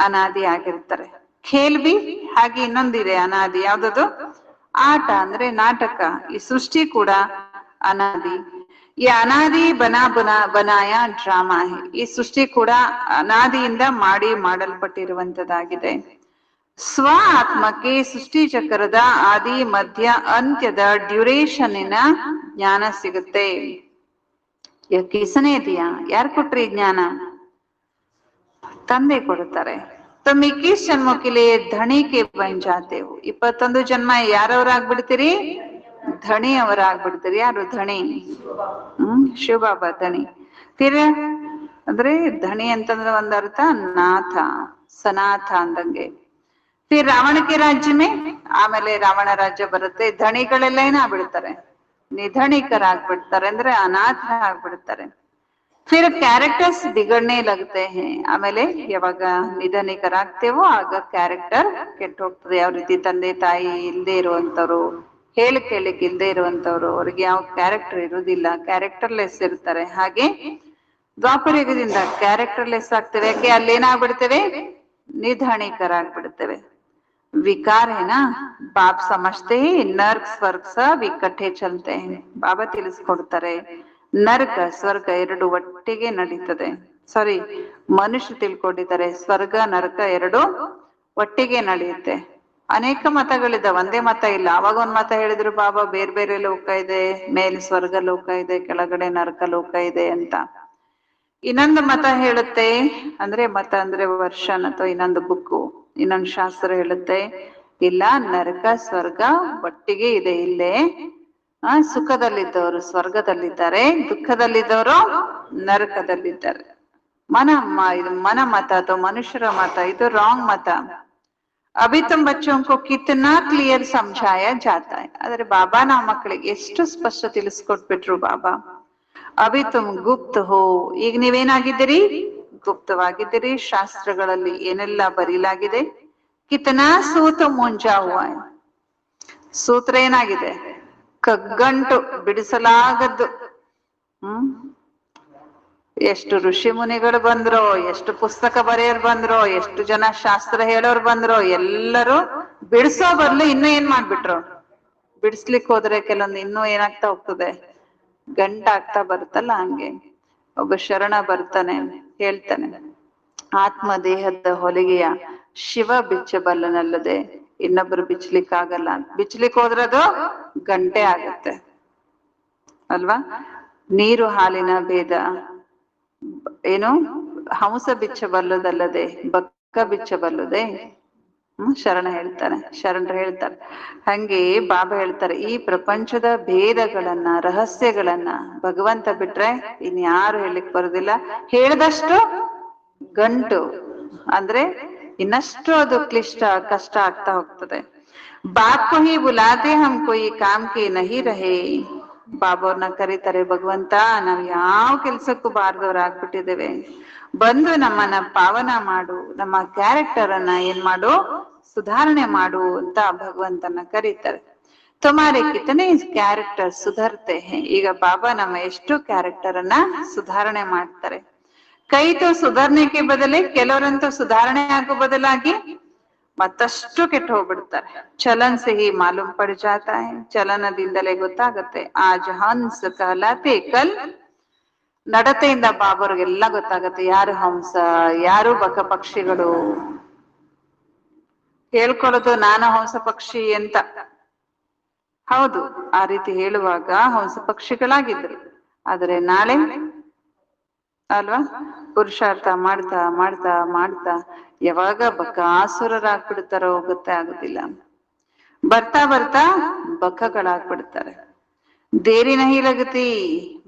ಅನಾದಿ ಆಗಿರ್ತಾರೆ. ಖೇಲ್ ಬಿ ಹಾಗೆ ಇನ್ನೊಂದಿದೆ ಅನಾದಿ, ಯಾವ್ದದು, ಆಟ ಅಂದ್ರೆ ನಾಟಕ. ಈ ಸೃಷ್ಟಿ ಕೂಡ ಅನಾದಿ. ಈ ಅನಾದಿ ಬನಾಯ ಡ್ರಾಮಾ. ಈ ಸೃಷ್ಟಿ ಕೂಡ ಅನಾದಿಯಿಂದ ಮಾಡಲ್ಪಟ್ಟಿರುವಂತದ್ದಾಗಿದೆ. ಸ್ವ ಆತ್ಮಕ್ಕೆ ಸೃಷ್ಟಿ ಚಕ್ರದ ಆದಿ ಮಧ್ಯ ಅಂತ್ಯದ ಡ್ಯೂರೇಷನ್ನಿನ ಜ್ಞಾನ ಸಿಗುತ್ತೆ. ಕಿಸನೆ ದಿಯಾ, ಯಾರು ಕೊಟ್ರಿ ಜ್ಞಾನ, ತಂದೆ ಕೊಡುತ್ತಾರೆ. तुम 21 जन्मों के लिए धनी के बन जाते हो. 21 ಜನ್ಮ ಯಾರವರಾಗ್ಬಿಡ್ತೀರಿ, ಧಣಿ ಅವರಾಗ್ಬಿಡ್ತೀರಿ. ಯಾರು ಧಣಿ, ಶಿವ ಬಾಬಾ ಧಣಿ. ಫಿರ್ ಅಂದ್ರೆ ಧಣಿ ಅಂತಂದ್ರೆ ಒಂದರ್ಥ ನಾಥ, ಸನಾಥ ಅಂದಂಗೆ. ಫಿರ್ ರಾವಣ ಕೆ ರಾಜ್ಯ ಮೇ, ಆಮೇಲೆ ರಾವಣ ರಾಜ್ಯ ಬರುತ್ತೆ. ಧಣಿಗಳೆಲ್ಲ ಏನಾಗ್ಬಿಡ್ತಾರೆ, ನಿಧಣಿಕರಾಗ್ಬಿಡ್ತಾರೆ, ಅಂದ್ರೆ ಅನಾಥ ಆಗ್ಬಿಡ್ತಾರೆ. ಫಿರ್ ಕ್ಯಾರೆಕ್ಟರ್ಸ್ ಬಿಗಡ್ನೆ ಲಗ್ತೆ ಹೇ. ಆಮೇಲೆ ಯಾವಾಗ ನಿಧನಿಕರಾಗ್ತೇವೋ ಆಗ ಕ್ಯಾರೆಕ್ಟರ್ ಕೆಟ್ಟ ಹೋಗ್ತದೆ. ಯಾವ ರೀತಿ ತಂದೆ ತಾಯಿ ಇಲ್ದೇ ಇರುವಂತವ್ರು, ಕೇಳಿಕ್ ಇಲ್ದೇ ಇರುವಂತವ್ರು, ಅವ್ರಿಗೆ ಯಾವ ಕ್ಯಾರೆಕ್ಟರ್ ಇರುವುದಿಲ್ಲ, ಕ್ಯಾರೆಕ್ಟರ್ಲೆಸ್ ಇರ್ತಾರೆ. ಹಾಗೆ ದ್ವಾಪರ ಯುಗದಿಂದ ಕ್ಯಾರೆಕ್ಟರ್ಲೆಸ್ ಆಗ್ತೇವೆ. ಯಾಕೆ, ಅಲ್ಲಿ ಏನಾಗ್ಬಿಡ್ತೇವೆ, ನಿಧಣಿಕರಾಗ್ಬಿಡ್ತೇವೆ. ವಿಕಾರ ಏನಾ, ಬಾಪ್ ಸಮಜ್ತೆ ನರ್ಕ್ ಸ್ವರ್ಗ ಸಬ್ ಇಕ್ಕಟ್ಟೆ ಚಲ್ತೆ ಹೇ. ಬಾಬಾ ತಿಳಿಸ್ಕೊಡ್ತಾರೆ, ನರಕ ಸ್ವರ್ಗ ಎರಡು ಒಟ್ಟಿಗೆ ನಡೀತದೆ. ಸಾರಿ, ಮನುಷ್ಯ ತಿಳ್ಕೊಂಡಿದ್ದಾರೆ ಸ್ವರ್ಗ ನರಕ ಎರಡು ಒಟ್ಟಿಗೆ ನಡೆಯುತ್ತೆ. ಅನೇಕ ಮತಗಳಿದೆ, ಒಂದೇ ಮತ ಇಲ್ಲ. ಅವಾಗ ಒಂದ್ ಮತ ಹೇಳಿದ್ರು ಬಾಬಾ ಬೇರೆ ಬೇರೆ ಲೋಕ ಇದೆ, ಮೇಲೆ ಸ್ವರ್ಗ ಲೋಕ ಇದೆ, ಕೆಳಗಡೆ ನರಕ ಲೋಕ ಇದೆ ಅಂತ. ಇನ್ನೊಂದು ಮತ ಹೇಳುತ್ತೆ, ಅಂದ್ರೆ ಮತ ಅಂದ್ರೆ ವರ್ಷನ್ ಅಥವಾ ಇನ್ನೊಂದು ಬುಕ್ಕು, ಇನ್ನೊಂದು ಶಾಸ್ತ್ರ ಹೇಳುತ್ತೆ, ಇಲ್ಲ, ನರಕ ಸ್ವರ್ಗ ಒಟ್ಟಿಗೆ ಇದೆ ಇಲ್ಲೇ. ಸುಖದಲ್ಲಿದ್ದವರು ಸ್ವರ್ಗದಲ್ಲಿದ್ದಾರೆ, ದುಃಖದಲ್ಲಿದ್ದವರು ನರಕದಲ್ಲಿದ್ದಾರೆ. ಇದು ಮನ ಮತ ಅಥವಾ ಮನುಷ್ಯರ ಮತ, ಇದು ರಾಂಗ್ ಮತ. ಅಭಿ ತುಮ್ ಬಚ್ಚೋಂ ಕೋ ಕಿತ್ನಾ ಕ್ಲಿಯರ್ ಸಮझाया जाता है. ಆದ್ರೆ ಬಾಬಾ ನಾವು ಮಕ್ಕಳಿಗೆ ಎಷ್ಟು ಸ್ಪಷ್ಟ ತಿಳಿಸ್ಕೊಟ್ಬಿಟ್ರು ಬಾಬಾ. ಅಭಿ ತುಮ್ ಗುಪ್ತ ಹೋ, ಈಗ ನೀವೇನಾಗಿದ್ದೀರಿ? ಗುಪ್ತವಾಗಿದ್ದೀರಿ. ಶಾಸ್ತ್ರಗಳಲ್ಲಿ ಏನೆಲ್ಲ ಬರೀಲಾಗಿದೆ. ಕಿತನಾ ಸೂತ ಮುಂಜಾ ಹುವಾ ಹೈ. ಸೂತ್ರ ಏನಾಗಿದೆ? ಕಗ್ಗಂಟು, ಬಿಡಿಸಲಾಗದ್ದು. ಎಷ್ಟು ಋಷಿ ಮುನಿಗಳು ಬಂದ್ರೋ, ಎಷ್ಟು ಪುಸ್ತಕ ಬರೆಯೋರು ಬಂದ್ರೋ, ಎಷ್ಟು ಜನ ಶಾಸ್ತ್ರ ಹೇಳೋರು ಬಂದ್ರೋ, ಎಲ್ಲರೂ ಬಿಡಿಸೋ ಬದಲು ಇನ್ನೂ ಏನ್ ಮಾಡ್ಬಿಟ್ರು? ಬಿಡಿಸ್ಲಿಕ್ಕೆ ಹೋದ್ರೆ ಕೆಲವೊಂದು ಇನ್ನೂ ಏನಾಗ್ತಾ ಹೋಗ್ತದೆ, ಗಂಟಾಗ್ತಾ ಬರುತ್ತಲ್ಲ. ಹಂಗೆ ಒಬ್ಬ ಶರಣ ಬರ್ತಾನೆ, ಹೇಳ್ತಾನೆ, ಆತ್ಮ ದೇಹದ ಹೊಲಿಗೆಯ ಶಿವ ಬಿಚ್ಚಬಲ್ಲನಲ್ಲದೆ ಇನ್ನೊಬ್ರು ಬಿಚ್ಚಲಿಕ್ಕಾಗಲ್ಲ. ಬಿಚ್ಚಲಿಕ್ಕೆ ಹೋದ್ರೆ ಅದು ಗಂಟೆ ಆಗತ್ತೆ ಅಲ್ವಾ? ನೀರು ಹಾಲಿನ ಭೇದ ಏನು? ಹಂಸ ಬಿಚ್ಚಬಲ್ಲದಲ್ಲದೆ ಬಕ್ಕ ಬಿಚ್ಚಬಲ್ಲದೆ. ಶರಣ ಹೇಳ್ತಾರೆ, ಶರಣರು ಹೇಳ್ತಾರೆ. ಹಂಗೆ ಬಾಬಾ ಹೇಳ್ತಾರೆ, ಈ ಪ್ರಪಂಚದ ಭೇದಗಳನ್ನ, ರಹಸ್ಯಗಳನ್ನ ಭಗವಂತ ಬಿಟ್ರೆ ಇನ್ಯಾರು ಹೇಳಿಕ್ ಬರುದಿಲ್ಲ. ಹೇಳಿದಷ್ಟು ಗಂಟು ಅಂದ್ರೆ ಇನ್ನಷ್ಟು ಅದು ಕ್ಲಿಷ್ಟ, ಕಷ್ಟ ಆಗ್ತಾ ಹೋಗ್ತದೆ. ಬಾಪ್ ಕೋ ಹಿ ಬುಲಾತೆ ಹಮ್ ಕೋಯಿ ಕಾಮ್ ಕಿ ನಹಿ ರಹೆ. ಬಾಬಾವ್ರನ್ನ ಕರೀತಾರೆ, ಭಗವಂತ ನಾವ್ ಯಾವ ಕೆಲ್ಸಕ್ಕೂ ಬಾರ್ದವ್ರಾಗ್ಬಿಟ್ಟಿದ್ದೇವೆ, ಬಂದು ನಮ್ಮನ್ನ ಪಾವನ ಮಾಡು, ನಮ್ಮ ಕ್ಯಾರೆಕ್ಟರ್ ಅನ್ನ ಏನ್ ಮಾಡು, ಸುಧಾರಣೆ ಮಾಡು ಅಂತ ಭಗವಂತನ ಕರೀತಾರೆ. ತುಮಾರೆ ಕಿತನೆ ಕ್ಯಾರೆಕ್ಟರ್ ಸುಧರ್ತೆ ಹೇ. ಈಗ ಬಾಬಾ ನಮ್ಮ ಎಷ್ಟು ಕ್ಯಾರೆಕ್ಟರ್ ಅನ್ನ ಸುಧಾರಣೆ ಮಾಡ್ತಾರೆ. ಕೈ ತೋ ಸುಧಾರಣೆಗೆ ಬದಲೇ ಕೆಲವರಂತೂ ಸುಧಾರಣೆ ಆಗೋ ಬದಲಾಗಿ ಮತ್ತಷ್ಟು ಕೆಟ್ಟು ಹೋಗ್ಬಿಡ್ತಾರೆ. ಚಲನ್ ಸೆ ಹಿ ಮಾಲೂಮ್ ಪಡ್ ಜಾತಾ ಹೈ. ಚಲನದಿಂದಲೇ ಗೊತ್ತಾಗತ್ತೆ. ಆಜ್ ಹಂಸ ಕಹಲಾತೆ ಕಲ್. ನಡತೆಯಿಂದ ಬಾಬರ್ಗೆಲ್ಲ ಗೊತ್ತಾಗತ್ತೆ ಯಾರು ಹಂಸ, ಯಾರು ಬಕ ಪಕ್ಷಿಗಳು. ಹೇಳ್ಕೊಳ್ಳೋದು ನಾನು ಹಂಸ ಪಕ್ಷಿ ಅಂತ. ಹೌದು, ಆ ರೀತಿ ಹೇಳುವಾಗ ಹಂಸ ಪಕ್ಷಿಗಳಾಗಿದ್ರು. ಆದ್ರೆ ನಾಳೆ ಅಲ್ವಾ, ಪುರುಷಾರ್ಥ ಮಾಡ್ತಾ ಮಾಡ್ತಾ ಮಾಡ್ತಾ ಯಾವಾಗ ಬಕಾಸುರರಾಗ್ಬಿಡ್ತಾರೋ ಗೊತ್ತೇ ಆಗುದಿಲ್ಲ. ಬರ್ತಾ ಬರ್ತಾ ಬಕಗಳಾಗ್ಬಿಡ್ತಾರೆ. ದೇರಿ ನಹಿ ಲಗತಿ.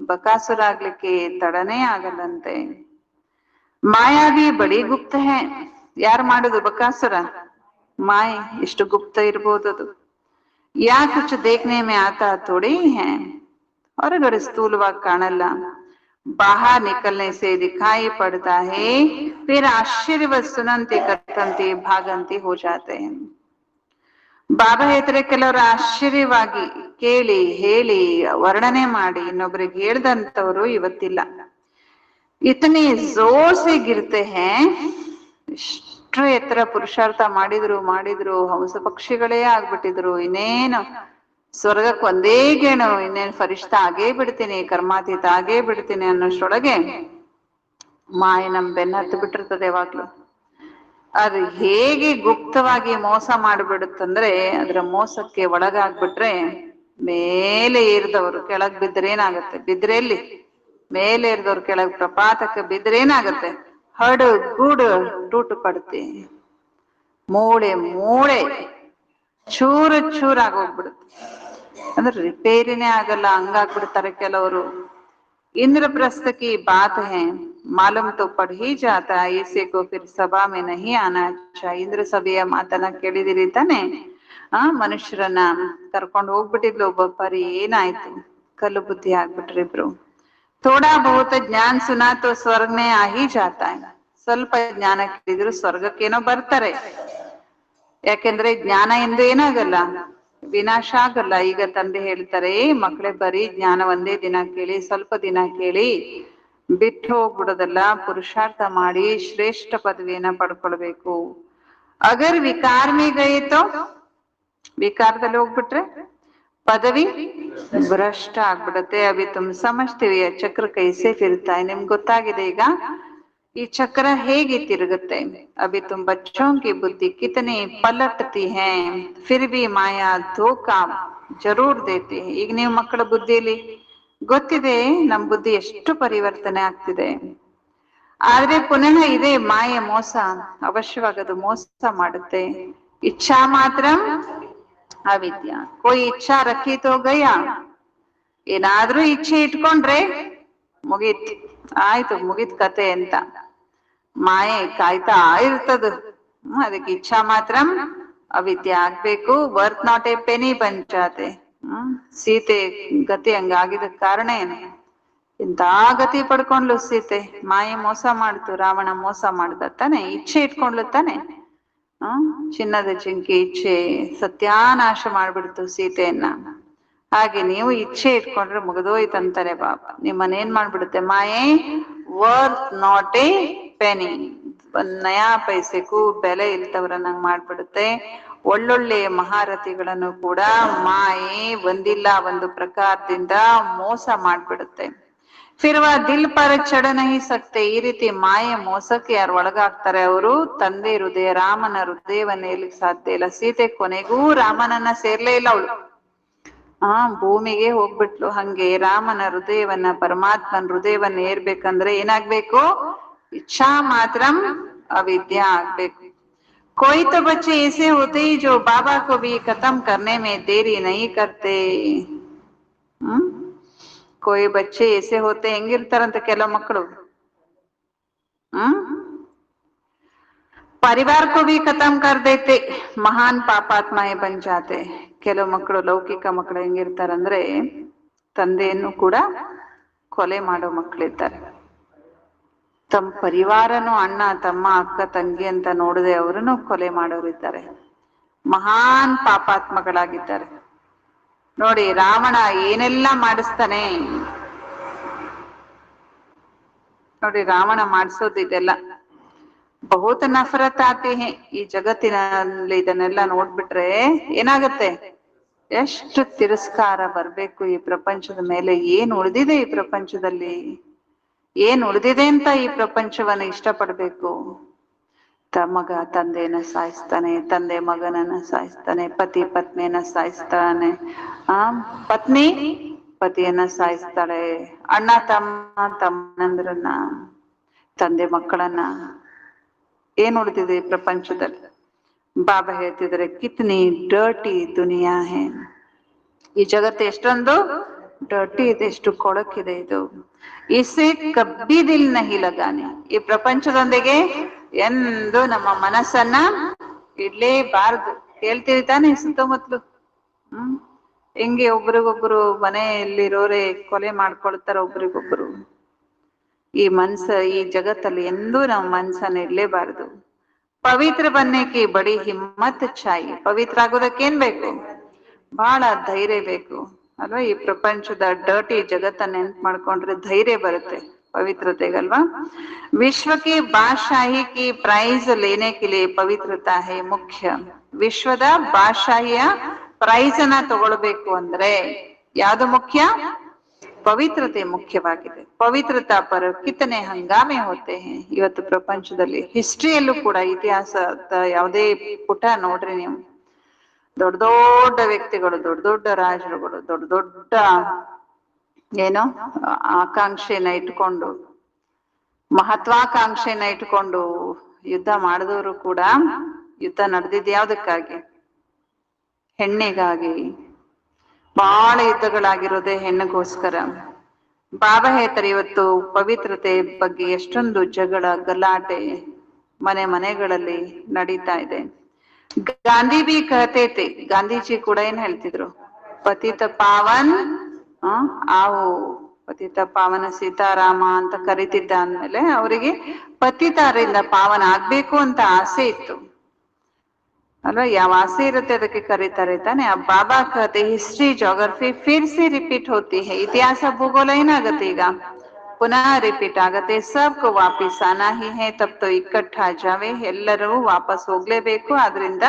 ಬಕಾಸುರ ಆಗ್ಲಿಕ್ಕೆ ತಡನೇ ಆಗಲ್ಲಂತೆ. ಮಾಯಾವಿ ಬಡಿ ಗುಪ್ತ ಹೇ. ಯಾರು ಮಾಡುದು ಬಕಾಸುರ? ಮಾಯೆ. ಎಷ್ಟು ಗುಪ್ತ ಇರ್ಬೋದು ಅದು. ಯಾ ಕುಚ್ ದೇಖ್ನೆ ಮೇ ಆತಾ ಥೋಡಿ ಹೇ. ಹೊರಗಡೆ ಸ್ಥೂಲವಾಗಿ ಕಾಣಲ್ಲ. ಬಾಹರ್ ನಿಕಲ್ನೆ ಸೆ ದಿಖಾಯಿ ಪಡ್ತಾ ಹೇ. ಫಿರ್ ಆಶ್ಚರ್ಯವತ್ ಸುನಂತೆ ಕರ್ತಂತೆ ಭಾಗಂತೆ ಹೋ ಜಾತೆ ಹೇ. ಬಾಬಾ ಹೇಳ್ತಾರೆ, ಕೆಲವರು ಆಶ್ಚರ್ಯವಾಗಿ ಕೇಳಿ ಹೇಳಿ ವರ್ಣನೆ ಮಾಡಿ ಇನ್ನೊಬ್ರಿಗೆ ಹೇಳ್ದಂತವ್ರು ಇವತ್ತಿಲ್ಲ. ಇತನೇ ಜೋರ್ ಸೆ ಗಿರ್ತೆ ಹೇ. ಇಷ್ಟು ಎತ್ತರ ಪುರುಷಾರ್ಥ ಮಾಡಿದ್ರು ಹಂಸ ಪಕ್ಷಿಗಳೇ ಆಗ್ಬಿಟ್ಟಿದ್ರು. ಇನ್ನೇನು ಸ್ವರ್ಗಕ್ಕೆ ಒಂದೇ ಗೇಣು, ಇನ್ನೇನು ಫರಿಷ್ಠ ಆಗೇ ಬಿಡ್ತೀನಿ, ಕರ್ಮಾತೀತ ಆಗೇ ಬಿಡ್ತೀನಿ ಅನ್ನೋಷ್ಟೊಳಗೆ ಮಾಯ ನಮ್ ಬೆನ್ನ ಹತ್ತು ಬಿಟ್ಟಿರ್ತದೆ ಯಾವಾಗ್ಲೂ. ಅದು ಹೇಗೆ ಗುಪ್ತವಾಗಿ ಮೋಸ ಮಾಡ್ಬಿಡುತ್ತಂದ್ರೆ, ಅದ್ರ ಮೋಸಕ್ಕೆ ಒಳಗಾಗ್ಬಿಟ್ರೆ ಮೇಲೆ ಏರಿದವರು ಕೆಳಗ್ ಬಿದ್ರೆ ಏನಾಗತ್ತೆ? ಬಿದ್ರೆ ಎಲ್ಲಿ? ಮೇಲೆ ಏರಿದವ್ರು ಕೆಳಗ್ ಪ್ರಪಾತಕ್ಕೆ ಬಿದ್ರೆ ಏನಾಗತ್ತೆ? ಹಡು ಗೂಡು ಟೂಟು ಪಡ್ತಿ, ಮೂಳೆ ಮೂಳೆ ಚೂರು ಚೂರಾಗೋಗ್ಬಿಡುತ್ತೆ. ಅಂದ್ರೆ ರಿಪೇರಿನೇ ಆಗಲ್ಲ, ಹಂಗಾಗ್ಬಿಡ್ತಾರೆ ಕೆಲವರು. ಇಂದ್ರಪ್ರಸ್ಥ ಕಿ ಬಾತ್ ಹೈ, ಮಾಲೂಮ್ ತೋ ಪಡ್ ಹಿ ಜಾತಾ ಹೈ, ಇಸೆ ಕೋ ಫಿರ್ ಸಭಾ ಮೇ ನಹಿ ಆನಾ ಅಚ್ಚಾ. ಇಂದ್ರ ಸಭೆಯ ಮಾತನ್ನ ಕೇಳಿದಿರಿ ತಾನೆ? ಮನುಷ್ಯರನ್ನ ಕರ್ಕೊಂಡು ಹೋಗ್ಬಿಟ್ಟಿದ್ಲು ಒಬ್ಬ ಪರಿ. ಏನಾಯ್ತು? ಕಲ್ಲು ಬುದ್ಧಿ ಆಗ್ಬಿಟ್ರಿ ಇಬ್ರು. ಥೋಡಾ ಬಹುತ ಜ್ಞಾನ ಸುನಾ ತೋ ಸ್ವರ್ಗ ಮೇ ಆ ಹಿ ಜಾತಾ ಹೈ. ಸ್ವಲ್ಪ ಜ್ಞಾನ ಕೇಳಿದ್ರು ಸ್ವರ್ಗಕ್ಕೇನೋ ಬರ್ತಾರೆ. ಯಾಕೆಂದ್ರೆ ಜ್ಞಾನ ಎಂದು ಏನಾಗಲ್ಲ, ವಿನಾಶ ಆಗಲ್ಲ. ಈಗ ತಂದೆ ಹೇಳ್ತಾರೆ, ಮಕ್ಕಳೇ ಬರೀ ಜ್ಞಾನ ಒಂದೇ ದಿನ ಕೇಳಿ, ಸ್ವಲ್ಪ ದಿನ ಕೇಳಿ ಬಿಟ್ಟು ಹೋಗ್ಬಿಡೋದಲ್ಲ, ಪುರುಷಾರ್ಥ ಮಾಡಿ ಶ್ರೇಷ್ಠ ಪದವಿಯನ್ನ ಪಡ್ಕೊಳ್ಬೇಕು. ಅಗರ್ ವಿಕಾರ ಮೇ ಗಯೇತೋ, ವಿಕಾರದಲ್ಲಿ ಹೋಗ್ಬಿಟ್ರೆ ಪದವಿ ಭ್ರಷ್ಟ ಆಗ್ಬಿಡತ್ತೆ. ಅಭಿ ತುಮ್ ಸಮಜ್ತೀವಿ ಚಕ್ರ ಕೈಸೆ ಫಿರ್ತಾ ಹೈ. ನಿಮ್ಗೆ ಗೊತ್ತಾಗಿದೆ ಈಗ ಈ ಚಕ್ರ ಹೇಗೆ ತಿರುಗುತ್ತೆ. ಅಭಿ ತುಮ್ ಬಚ್ಚೋಂ ಕಿ ಬುದ್ಧಿ ಕಿತನೆ ಪಲಟ್ತಿ ಹೈ, ಫಿರ್ ಭಿ ಮಾಯಾ ಧೋಕಾ ಜರೂರ್ ದೇತಿ ಹೈ. ಈಗ ನೀವು ಮಕ್ಕಳ ಬುದ್ಧಿಯಲ್ಲಿ ಗೊತ್ತಿದೆ ನಮ್ ಬುದ್ಧಿ ಎಷ್ಟು ಪರಿವರ್ತನೆ ಆಗ್ತಿದೆ. ಆದ್ರೆ ಪುನಃ ಇದೇ ಮಾಯೆ ಮೋಸ, ಅವಶ್ಯವಾಗದು ಮೋಸ ಮಾಡುತ್ತೆ. इच्छा मात्रम अविद्या कोई इच्छा रखी तो गया ಏನಾದ್ರೂ ಇಚ್ಛೆ ಇಟ್ಕೊಂಡ್ರೆ ಮುಗೀತ್ ಆಯ್ತು ಮುಗೀತ್ ಕತೆ ಅಂತ ಮಾಯೆ ಕಾಯ್ತಾ ಇರ್ತದ ಅದಕ್ಕೆ ಇಚ್ಛಾ ಮಾತ್ರ ಅವಿದ್ಯೆ ಆಗ್ಬೇಕು ವರ್ತ್ ನಾಟ್ ಎ ಪೆನಿ ಬಂಚಾತೆ ಸೀತೆ ಗತಿ ಹಂಗಾಗಿದ ಕಾರಣ ಏನು ಇಂತ ಗತಿ ಪಡ್ಕೊಂಡ್ಲು ಸೀತೆ ಮಾಯೆ ಮೋಸ ಮಾಡ್ತು ರಾವಣ ಮೋಸ ಮಾಡ್ದ ತಾನೆ ಇಚ್ಛೆ ಇಟ್ಕೊಂಡ್ಲು ತಾನೆ ಚಿನ್ನದ ಜಿಂಕೆ ಇಚ್ಛೆ ಸತ್ಯಾನಾಶ ಮಾಡ್ಬಿಡ್ತು ಸೀತೆಯನ್ನ ಹಾಗೆ ನೀವು ಇಚ್ಛೆ ಇಟ್ಕೊಂಡ್ರೆ ಮುಗಿದೋಯ್ತಂತಾರೆ ಬಾಬಾ ನಿಮ್ಮನ್ನೇನ್ ಮಾಡ್ಬಿಡುತ್ತೆ ಮಾಯೆ ವರ್ತ್ ನಾಟ್ ಎ ಪೆನಿ ಒಂದ್ ನಯಾ ಪೈಸೆಗೂ ಬೆಲೆ ಇಲ್ದವ್ರನ್ನಂಗ್ ಮಾಡ್ಬಿಡುತ್ತೆ ಒಳ್ಳೊಳ್ಳೆ ಮಹಾರಥಿಗಳನ್ನು ಕೂಡ ಮಾಯೆ ಒಂದಿಲ್ಲ ಒಂದು ಪ್ರಕಾರದಿಂದ ಮೋಸ ಮಾಡ್ಬಿಡುತ್ತೆ ಫಿರ್ ವಾ ದಿಲ್ ಪರ ಚಢ ನಹಿ ಸಕ್ತೆ ಈ ರೀತಿ ಮಾಯೆ ಮೋಸಕ್ಕೆ ಯಾರು ಒಳಗಾಗ್ತಾರೆ ಅವರು ತಂದೆ ಹೃದಯ ರಾಮನ ಹೃದಯವನ್ನ ಏಲಿಕ್ ಸಾಧ್ಯ ಇಲ್ಲ ಸೀತೆ ಕೊನೆಗೂ ರಾಮನನ್ನ ಸೇರ್ಲೇ ಇಲ್ಲ ಅವಳು ಭೂಮಿಗೆ ಹೋಗ್ಬಿಟ್ಲು ಹಂಗೆ ರಾಮನ ಹೃದಯವನ್ನ ಪರಮಾತ್ಮನ ಹೃದಯವನ್ನ ಏರ್ಬೇಕಂದ್ರೆ ಏನಾಗ್ಬೇಕು ಇಚ್ಛಾ ಮಾತ್ರ ಅವಿದ್ಯಾ ಆಗ್ಬೇಕು कोई तो बच्चे ऐसे होते ही जो बाबा को भी खत्म करने में देरी नहीं करते कोई बच्चे ऐसे होते ಹೆಂಗಿರ್ತಾರಂತ ಕೆಲವು ಮಕ್ಕಳು परिवार को भी खत्म कर देते महान पापात्माए बन जाते ಕೆಲವು ಮಕ್ಕಳು ಲೌಕಿಕ ಮಕ್ಕಳು ಹೆಂಗಿರ್ತಾರಂದ್ರೆ ತಂದೆಯನ್ನು ಕೂಡ ಕೊಲೆ ಮಾಡೋ ಮಕ್ಕಳಿದ್ದಾರೆ ತಮ್ಮ ಪರಿವಾರನು ಅಣ್ಣ ತಮ್ಮ ಅಕ್ಕ ತಂಗಿ ಅಂತ ನೋಡದೆ ಅವರನ್ನು ಕೊಲೆ ಮಾಡೋರಿದ್ದಾರೆ ಮಹಾನ್ ಪಾಪಾತ್ಮಗಳಾಗಿದ್ದಾರೆ ನೋಡಿ ರಾವಣ ಏನೆಲ್ಲ ಮಾಡಿಸ್ತಾನೆ ನೋಡಿ ರಾವಣ ಮಾಡಿಸೋದಿದೆಲ್ಲ ಬಹುತ ನಫರತ್ ಆತಿ ಹೇ ಈ ಜಗತ್ತಿನಲ್ಲಿ ಇದನ್ನೆಲ್ಲ ನೋಡ್ಬಿಟ್ರೆ ಏನಾಗತ್ತೆ ಎಷ್ಟು ತಿರಸ್ಕಾರ ಬರ್ಬೇಕು ಈ ಪ್ರಪಂಚದ ಮೇಲೆ ಏನ್ ಉಳಿದಿದೆ ಈ ಪ್ರಪಂಚದಲ್ಲಿ ಏನ್ ಉಳಿದಿದೆ ಅಂತ ಈ ಪ್ರಪಂಚವನ್ನ ಇಷ್ಟಪಡ್ಬೇಕು ಮಗ ತಂದೆಯನ್ನ ಸಾಯಿಸ್ತಾನೆ ತಂದೆ ಮಗನನ್ನ ಸಾಯಿಸ್ತಾನೆ ಪತಿ ಪತ್ನಿಯನ್ನ ಸಾಯಿಸ್ತಾನೆ ಪತ್ನಿ ಪತಿಯನ್ನ ಸಾಯಿಸ್ತಾಳೆ ಅಣ್ಣ ತಮ್ಮ ತಮ್ಮನಂದ್ರನ್ನ ತಂದೆ ಮಕ್ಕಳನ್ನ ಏನ್ ಉಳಿದಿದೆ ಈ ಪ್ರಪಂಚದಲ್ಲಿ ಬಾಬಾ ಹೇಳ್ತಿದ್ರೆ ಕಿತ್ನಿ ಡರ್ಟಿ ದುನಿಯಾ ಹೇ ಈ ಜಗತ್ತು ಎಷ್ಟೊಂದು ಡರ್ಟಿ ಇದೆ ಎಷ್ಟು ಕೊಳಕಿದೆ ಇದು ಇಸೆ ಕಬ್ಬಿ ದಿಲ್ ನಹಿ ಲಗಾನೆ ಈ ಪ್ರಪಂಚದೊಂದಿಗೆ ಎಂದು ನಮ್ಮ ಮನಸ್ಸನ್ನ ಇಡ್ಲೇಬಾರದು ಹೇಳ್ತೀವಿ ತಾನೆ ಸುತ್ತಮುತ್ತಲು ಹೆಂಗೆ ಒಬ್ರಿಗೊಬ್ರು ಮನೆಯಲ್ಲಿರೋರೆ ಕೊಲೆ ಮಾಡ್ಕೊಳ್ತಾರ ಒಬ್ರಿಗೊಬ್ರು ಈ ಮನ್ಸ ಈ ಜಗತ್ತಲ್ಲಿ ಎಂದೂ ನಾವು ಮನ್ಸನ್ನ ಇಡ್ಲೇಬಾರದು ಪವಿತ್ರ ಬನ್ನಕ್ಕೆ ಬಡಿ ಹಿಮ್ಮತ್ ಚಾಯಿ ಪವಿತ್ರ ಆಗೋದಕ್ಕೇನ್ ಬೇಕು ಬಹಳ ಧೈರ್ಯ ಬೇಕು ಅಲ್ವಾ ಈ ಪ್ರಪಂಚದ ಡರ್ಟಿ ಜಗತ್ತನ್ನ ನೆನ್ಪ್ ಮಾಡ್ಕೊಂಡ್ರೆ ಧೈರ್ಯ ಬರುತ್ತೆ ಪವಿತ್ರತೆಗಲ್ವಾ ವಿಶ್ವಕ್ಕೆ ಬಾದಶಾಹಿ ಕಿ ಪ್ರೈಸ್ ಲೇನೆ ಕೆ ಲಿಯೆ ಪವಿತ್ರತಾ ಹೇ ಮುಖ್ಯ ವಿಶ್ವದ ಬಾದಶಾಹಿಯ ಪ್ರೈಸ್ ಅನ್ನ ತಗೊಳ್ಬೇಕು ಅಂದ್ರೆ ಯಾವುದು ಮುಖ್ಯ ಪವಿತ್ರತೆ ಮುಖ್ಯವಾಗಿದೆ ಪವಿತ್ರತಾ ಪರ ಕಿತನೆ ಹಂಗಾಮೆ ಹೋತೆ ಹೇ ಇವತ್ತು ಪ್ರಪಂಚದಲ್ಲಿ ಹಿಸ್ಟ್ರಿಯಲ್ಲೂ ಕೂಡ ಇತಿಹಾಸದ ಯಾವುದೇ ಪುಟ ನೋಡ್ರಿ ನೀವು ದೊಡ್ಡ ದೊಡ್ಡ ವ್ಯಕ್ತಿಗಳು ದೊಡ್ಡ ದೊಡ್ಡ ರಾಜರುಗಳು ದೊಡ್ಡ ದೊಡ್ಡ ಏನೋ ಆಕಾಂಕ್ಷೆನ ಇಟ್ಕೊಂಡು ಮಹತ್ವಾಕಾಂಕ್ಷೆನ ಇಟ್ಕೊಂಡು ಯುದ್ಧ ಮಾಡಿದವರು ಕೂಡ ಯುದ್ಧ ನಡೆದಿದ್ ಯಾವ್ದಕ್ಕಾಗಿ ಹೆಣ್ಣಿಗಾಗಿ ಬಹಳ ಯುದ್ಧಗಳಾಗಿರೋದೇ ಹೆಣ್ಣಿಗೋಸ್ಕರ ಬಾಬಾ ಹೇಳ್ತಾರೆ ಇವತ್ತು ಪವಿತ್ರತೆ ಬಗ್ಗೆ ಎಷ್ಟೊಂದು ಜಗಳ ಗಲಾಟೆ ಮನೆಗಳಲ್ಲಿ ನಡೀತಾ ಇದೆ ಗಾಂಧಿ ಬಿ ಕಹತೇತೆ ಗಾಂಧೀಜಿ ಕೂಡ ಏನ್ ಹೇಳ್ತಿದ್ರು ಪತಿತ ಪಾವನ್ ಆವು ಪತಿತ ಪಾವನ ಸೀತಾರಾಮ ಅಂತ ಕರಿತಿದ್ದ ಅಂದ್ಮೇಲೆ ಅವರಿಗೆ ಪತಿತರಿಂದ ಪಾವನ ಆಗ್ಬೇಕು ಅಂತ ಆಸೆ ಇತ್ತು ಅಲ್ವಾ ಯಾವ ಆಸೆ ಇರುತ್ತೆ ಅದಕ್ಕೆ ಕರೀತಾರೆ ತಾನೆ ಆ ಬಾಬಾ ಕತೆ ಹಿಸ್ಟ್ರಿ ಜೋಗ್ರಫಿ ಫಿರ್ ಸೆ ರಿಪೀಟ್ ಹೋತಿ ಹೇ ಇತಿಹಾಸ ಭೂಗೋಳ ಏನಾಗತ್ತೆ ಈಗ ಪುನಃ ರಿಪೀಟ್ ಆಗತ್ತೆ ಸಬ್ಕು ವಾಪಸ್ ಆನಾ ಹಿ ಹೇ ತಬ್ ತೋ ಇಕ್ಕಟ್ಟ ಜಾವೆ ಎಲ್ಲರೂ ವಾಪಸ್ ಹೋಗ್ಲೇಬೇಕು ಆದ್ರಿಂದ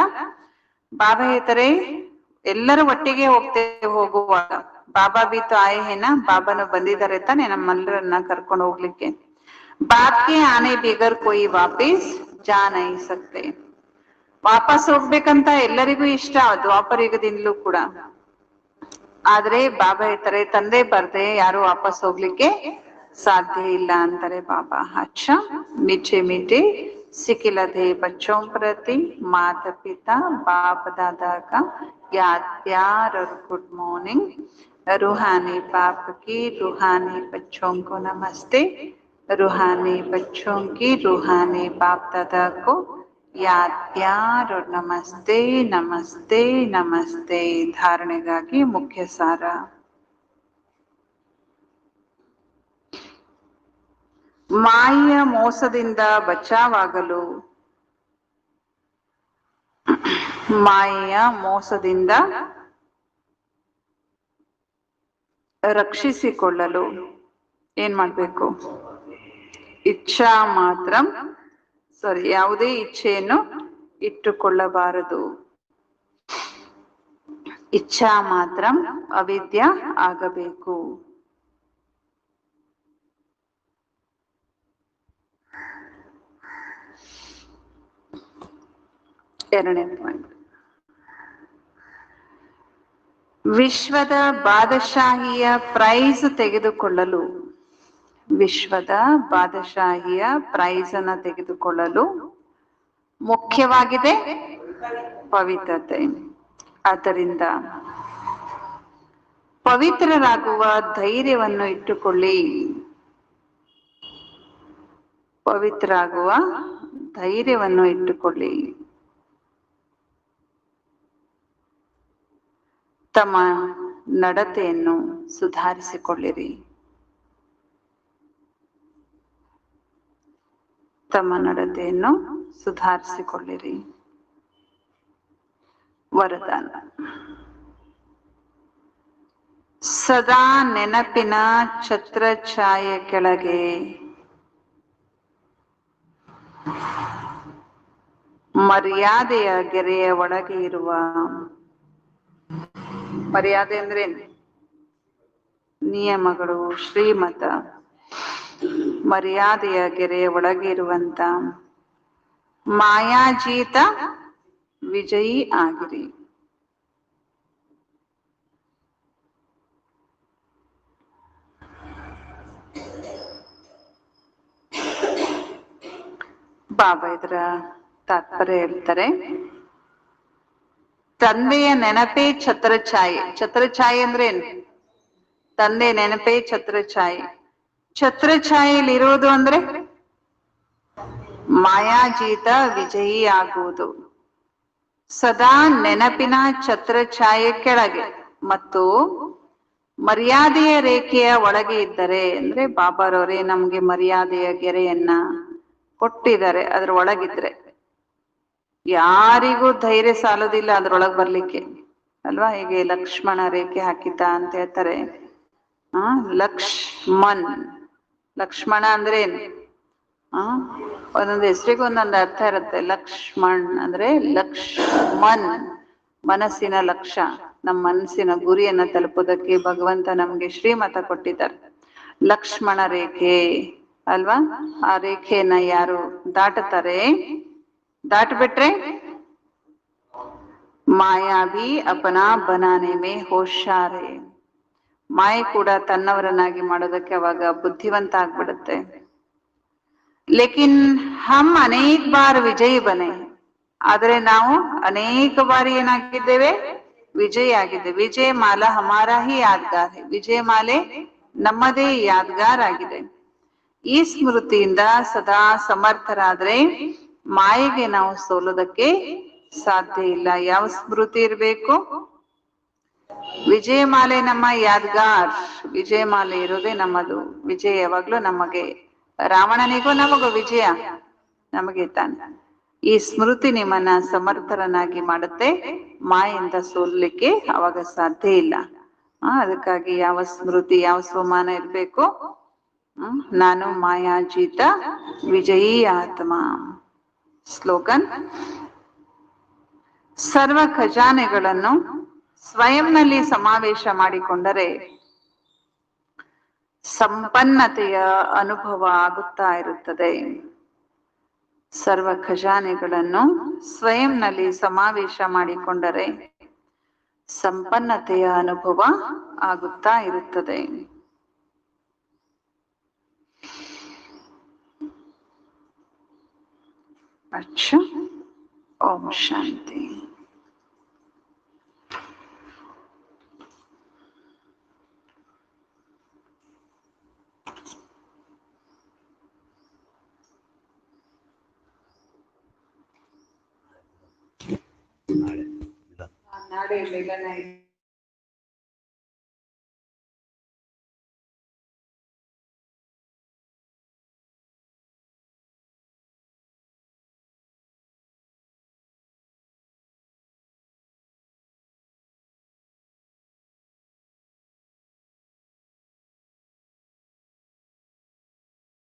ಬಾಬಾ ಹೇಳ್ತಾರೆ ಎಲ್ಲರೂ ಒಟ್ಟಿಗೆ ಹೋಗುವಾಗ ಬಾಬಾ ಬಿ ತೋ ಆಯೆ ಹೇನ ಬಾಬಾನು ಬಂದಿದ್ದಾರೆ ತಾನೆ ನಮ್ಮೆಲ್ಲರನ್ನ ಕರ್ಕೊಂಡು ಹೋಗ್ಲಿಕ್ಕೆ ಬಾಪ್ ಕೆ ಆನೆ ಬಿಗರ್ ಕೊಯಿ ವಾಪಸ್ ಜಾ ನಹಿ ಸಕ್ತೆ ವಾಪಸ್ ಹೋಗ್ಬೇಕಂತ ಎಲ್ಲರಿಗೂ ಇಷ್ಟ ದ್ವಾಪರಯುಗದಿಂದಲೂ ಕೂಡ ಆದ್ರೆ ಬಾಬಾ ಹೇಳ್ತಾರೆ ತಂದೆ ಬರ್ದೆ ಯಾರು ವಾಪಸ್ ಹೋಗ್ಲಿಕ್ಕೆ ಸಾಧ್ಯ ಇಲ್ಲ ಅಂತಾರೆ ಬಾಬಾ ಅಚ್ಚ ಮೀಠೆ ಮೀಠೆ सिखिलते बच्चों प्रति माता पिता बाप दादा का याद प्यार और गुड मॉर्निंग। रूहानी बाप की रूहानी बच्चों को नमस्ते। रूहानी बच्चों की रूहानी बाप दादा को याद प्यार और नमस्ते नमस्ते नमस्ते। धारणೆಗಾಗಿ ಮುಖ್ಯ ಸಾರ. ಮಾಯೆಯ ಮೋಸದಿಂದ ಬಚಾವಾಗಲು, ಮಾಯೆಯ ಮೋಸದಿಂದ ರಕ್ಷಿಸಿಕೊಳ್ಳಲು ಏನ್ ಮಾಡ್ಬೇಕು? ಇಚ್ಛಾ ಮಾತ್ರ ಯಾವುದೇ ಇಚ್ಛೆಯನ್ನು ಇಟ್ಟುಕೊಳ್ಳಬಾರದು. ಇಚ್ಛಾ ಮಾತ್ರ ಅವಿದ್ಯ ಆಗಬೇಕು. ಎರಡನೇ ಪಾಯಿಂಟ್, ವಿಶ್ವದ ಬಾದಶಾಹಿಯ ಪ್ರೈಸ್ ತೆಗೆದುಕೊಳ್ಳಲು, ವಿಶ್ವದ ಬಾದಶಾಹಿಯ ಪ್ರೈಸ್ ಅನ್ನು ತೆಗೆದುಕೊಳ್ಳಲು ಮುಖ್ಯವಾಗಿದೆ ಪವಿತ್ರತೆ. ಆದ್ದರಿಂದ ಪವಿತ್ರರಾಗುವ ಧೈರ್ಯವನ್ನು ಇಟ್ಟುಕೊಳ್ಳಿ. ಪವಿತ್ರರಾಗುವ ಧೈರ್ಯವನ್ನು ಇಟ್ಟುಕೊಳ್ಳಿ. ತಮ್ಮ ನಡತೆಯನ್ನು ಸುಧಾರಿಸಿಕೊಳ್ಳಿರಿ. ತಮ್ಮ ನಡತೆಯನ್ನು ಸುಧಾರಿಸಿಕೊಳ್ಳಿರಿ. ವರದಾನ: ಸದಾ ನೆನಪಿನ ಛತ್ರ ಛಾಯೆ ಕೆಳಗೆ ಮರ್ಯಾದೆಯ ಗೆರೆಯ ಒಳಗೆ ಇರುವ, ಮರ್ಯಾದೆ ಅಂದ್ರೆ ನಿಯಮಗಳು, ಶ್ರೀಮತ, ಮರ್ಯಾದೆಯ ಗೆರೆಯ ಒಳಗೆ ಇರುವಂತ ಮಾಯಾಜೀತ ವಿಜಯಿ ಆಗಿರಿ. ಬಾಬಾ ಇದರ ತಾತ್ಪರ್ಯ ಹೇಳ್ತಾರೆ, ತಂದೆಯ ನೆನಪೇ ಛತ್ರಛಾಯೆ. ಛತ್ರಛಾಯೆ ಅಂದ್ರೆ ಏನು? ತಂದೆ ನೆನಪೇ ಛತ್ರಛಾಯೆ. ಛತ್ರಛಾಯೆಯಲ್ಲಿರೋದು ಅಂದ್ರೆ ಮಾಯಾಜೀತ ವಿಜಯಿ ಆಗುವುದು. ಸದಾ ನೆನಪಿನ ಛತ್ರಛಾಯೆ ಕೆಳಗೆ ಮತ್ತು ಮರ್ಯಾದೆಯ ರೇಖೆಯ ಒಳಗೆ ಇದ್ದರೆ, ಅಂದ್ರೆ ಬಾಬಾರವರೇ ನಮ್ಗೆ ಮರ್ಯಾದೆಯ ಗೆರೆಯನ್ನ ಕೊಟ್ಟಿದ್ದಾರೆ, ಅದ್ರ ಒಳಗಿದ್ರೆ ಯಾರಿಗೂ ಧೈರ್ಯ ಸಾಲೋದಿಲ್ಲ ಅದ್ರೊಳಗೆ ಬರ್ಲಿಕ್ಕೆ ಅಲ್ವಾ. ಹೀಗೆ ಲಕ್ಷ್ಮಣ ರೇಖೆ ಹಾಕಿದ್ದ ಅಂತ ಹೇಳ್ತಾರೆ. ಲಕ್ಷ್ಮಣ್, ಲಕ್ಷ್ಮಣ ಅಂದ್ರೆ ಏನು? ಒಂದೊಂದು ಹೆಸರಿಗೆ ಒಂದೊಂದು ಅರ್ಥ ಇರುತ್ತೆ. ಲಕ್ಷ್ಮಣ್ ಅಂದ್ರೆ ಲಕ್ಷ್ಮಣ್, ಮನಸ್ಸಿನ ಲಕ್ಷ್ಯ, ನಮ್ಮ ಮನಸ್ಸಿನ ಗುರಿಯನ್ನ ತಲುಪೋದಕ್ಕೆ ಭಗವಂತ ನಮ್ಗೆ ಶ್ರೀಮತ ಕೊಟ್ಟಿದ್ದಾರೆ. ಲಕ್ಷ್ಮಣ ರೇಖೆ ಅಲ್ವಾ. ಆ ರೇಖೆಯನ್ನ ಯಾರು ದಾಟುತ್ತಾರೆ, ದಾಟ್ಬಿಟ್ರೆ ಮಾಯಾ ಭಿ ಅಪನಾ ಬನಾನೆ ಮೇ ಹೋಶಾರ್ ಹೈ. ಮಾಯೆ ಕೂಡ ತನ್ನವರನ್ನಾಗಿ ಮಾಡೋದಕ್ಕೆ ಅವಾಗ ಬುದ್ಧಿವಂತ ಆಗ್ಬಿಡುತ್ತೆ. ಲೇಕಿನ್ ಹಮ್ ಅನೇಕ ಬಾರ್ ವಿಜಯಿ ಬನೆ, ಆದ್ರೆ ನಾವು ಅನೇಕ ಬಾರಿ ಏನಾಗಿದ್ದೇವೆ? ವಿಜಯಿ ಆಗಿದ್ದೇವೆ. ವಿಜಯ ಮಾಲಾ ಹಮಾರಾ ಹಿ ಯಾದ್ಗಾರ್ ಹೈ. ವಿಜಯ ಮಾಲೆ ನಮ್ಮದೇ ಯಾದ್ಗಾರ್ ಆಗಿದೆ. ಈ ಸ್ಮೃತಿಯಿಂದ ಸದಾ ಸಮರ್ಥರಾದ್ರೆ ಮಾಯೆಗೆ ನಾವು ಸೋಲೋದಕ್ಕೆ ಸಾಧ್ಯ ಇಲ್ಲ. ಯಾವ ಸ್ಮೃತಿ ಇರಬೇಕು? ವಿಜಯಮಾಲೆ ನಮ್ಮ ಯಾದ್ಗಾರ್. ವಿಜಯಮಾಲೆ ಇರೋದೇ ನಮ್ಮದು. ವಿಜಯ ಯಾವಾಗ್ಲೂ ನಮಗೆ. ರಾವಣನಿಗೂ ನಮಗೂ ವಿಜಯ ನಮಗೆ ತಾನೆ. ಈ ಸ್ಮೃತಿ ನಿಮ್ಮನ್ನ ಸಮರ್ಥರನ್ನಾಗಿ ಮಾಡುತ್ತೆ. ಮಾಯಿಂದ ಸೋಲ್ಲಿಕ್ಕೆ ಅವಾಗ ಸಾಧ್ಯ ಇಲ್ಲ. ಅದಕ್ಕಾಗಿ ಯಾವ ಸ್ಮೃತಿ, ಯಾವ ಸ್ವಮಾನ ಇರ್ಬೇಕು? ನಾನು ಮಾಯಾಜೀತ ವಿಜಯೀ ಆತ್ಮ. ಸ್ಲೋಗನ್: ಸರ್ವ ಖಜಾನೆಗಳನ್ನು ಸ್ವಯಂನಲ್ಲಿ ಸಮಾವೇಶ ಮಾಡಿಕೊಂಡರೆ ಸಂಪನ್ನತೆಯ ಅನುಭವ ಆಗುತ್ತಾ ಇರುತ್ತದೆ. ಸರ್ವ ಖಜಾನೆಗಳನ್ನು ಸ್ವಯಂನಲ್ಲಿ ಸಮಾವೇಶ ಮಾಡಿಕೊಂಡರೆ ಸಂಪನ್ನತೆಯ ಅನುಭವ ಆಗುತ್ತಾ ಇರುತ್ತದೆ. अच्छा, ओम शांति। ನಾಳೆ ಮಿಲನ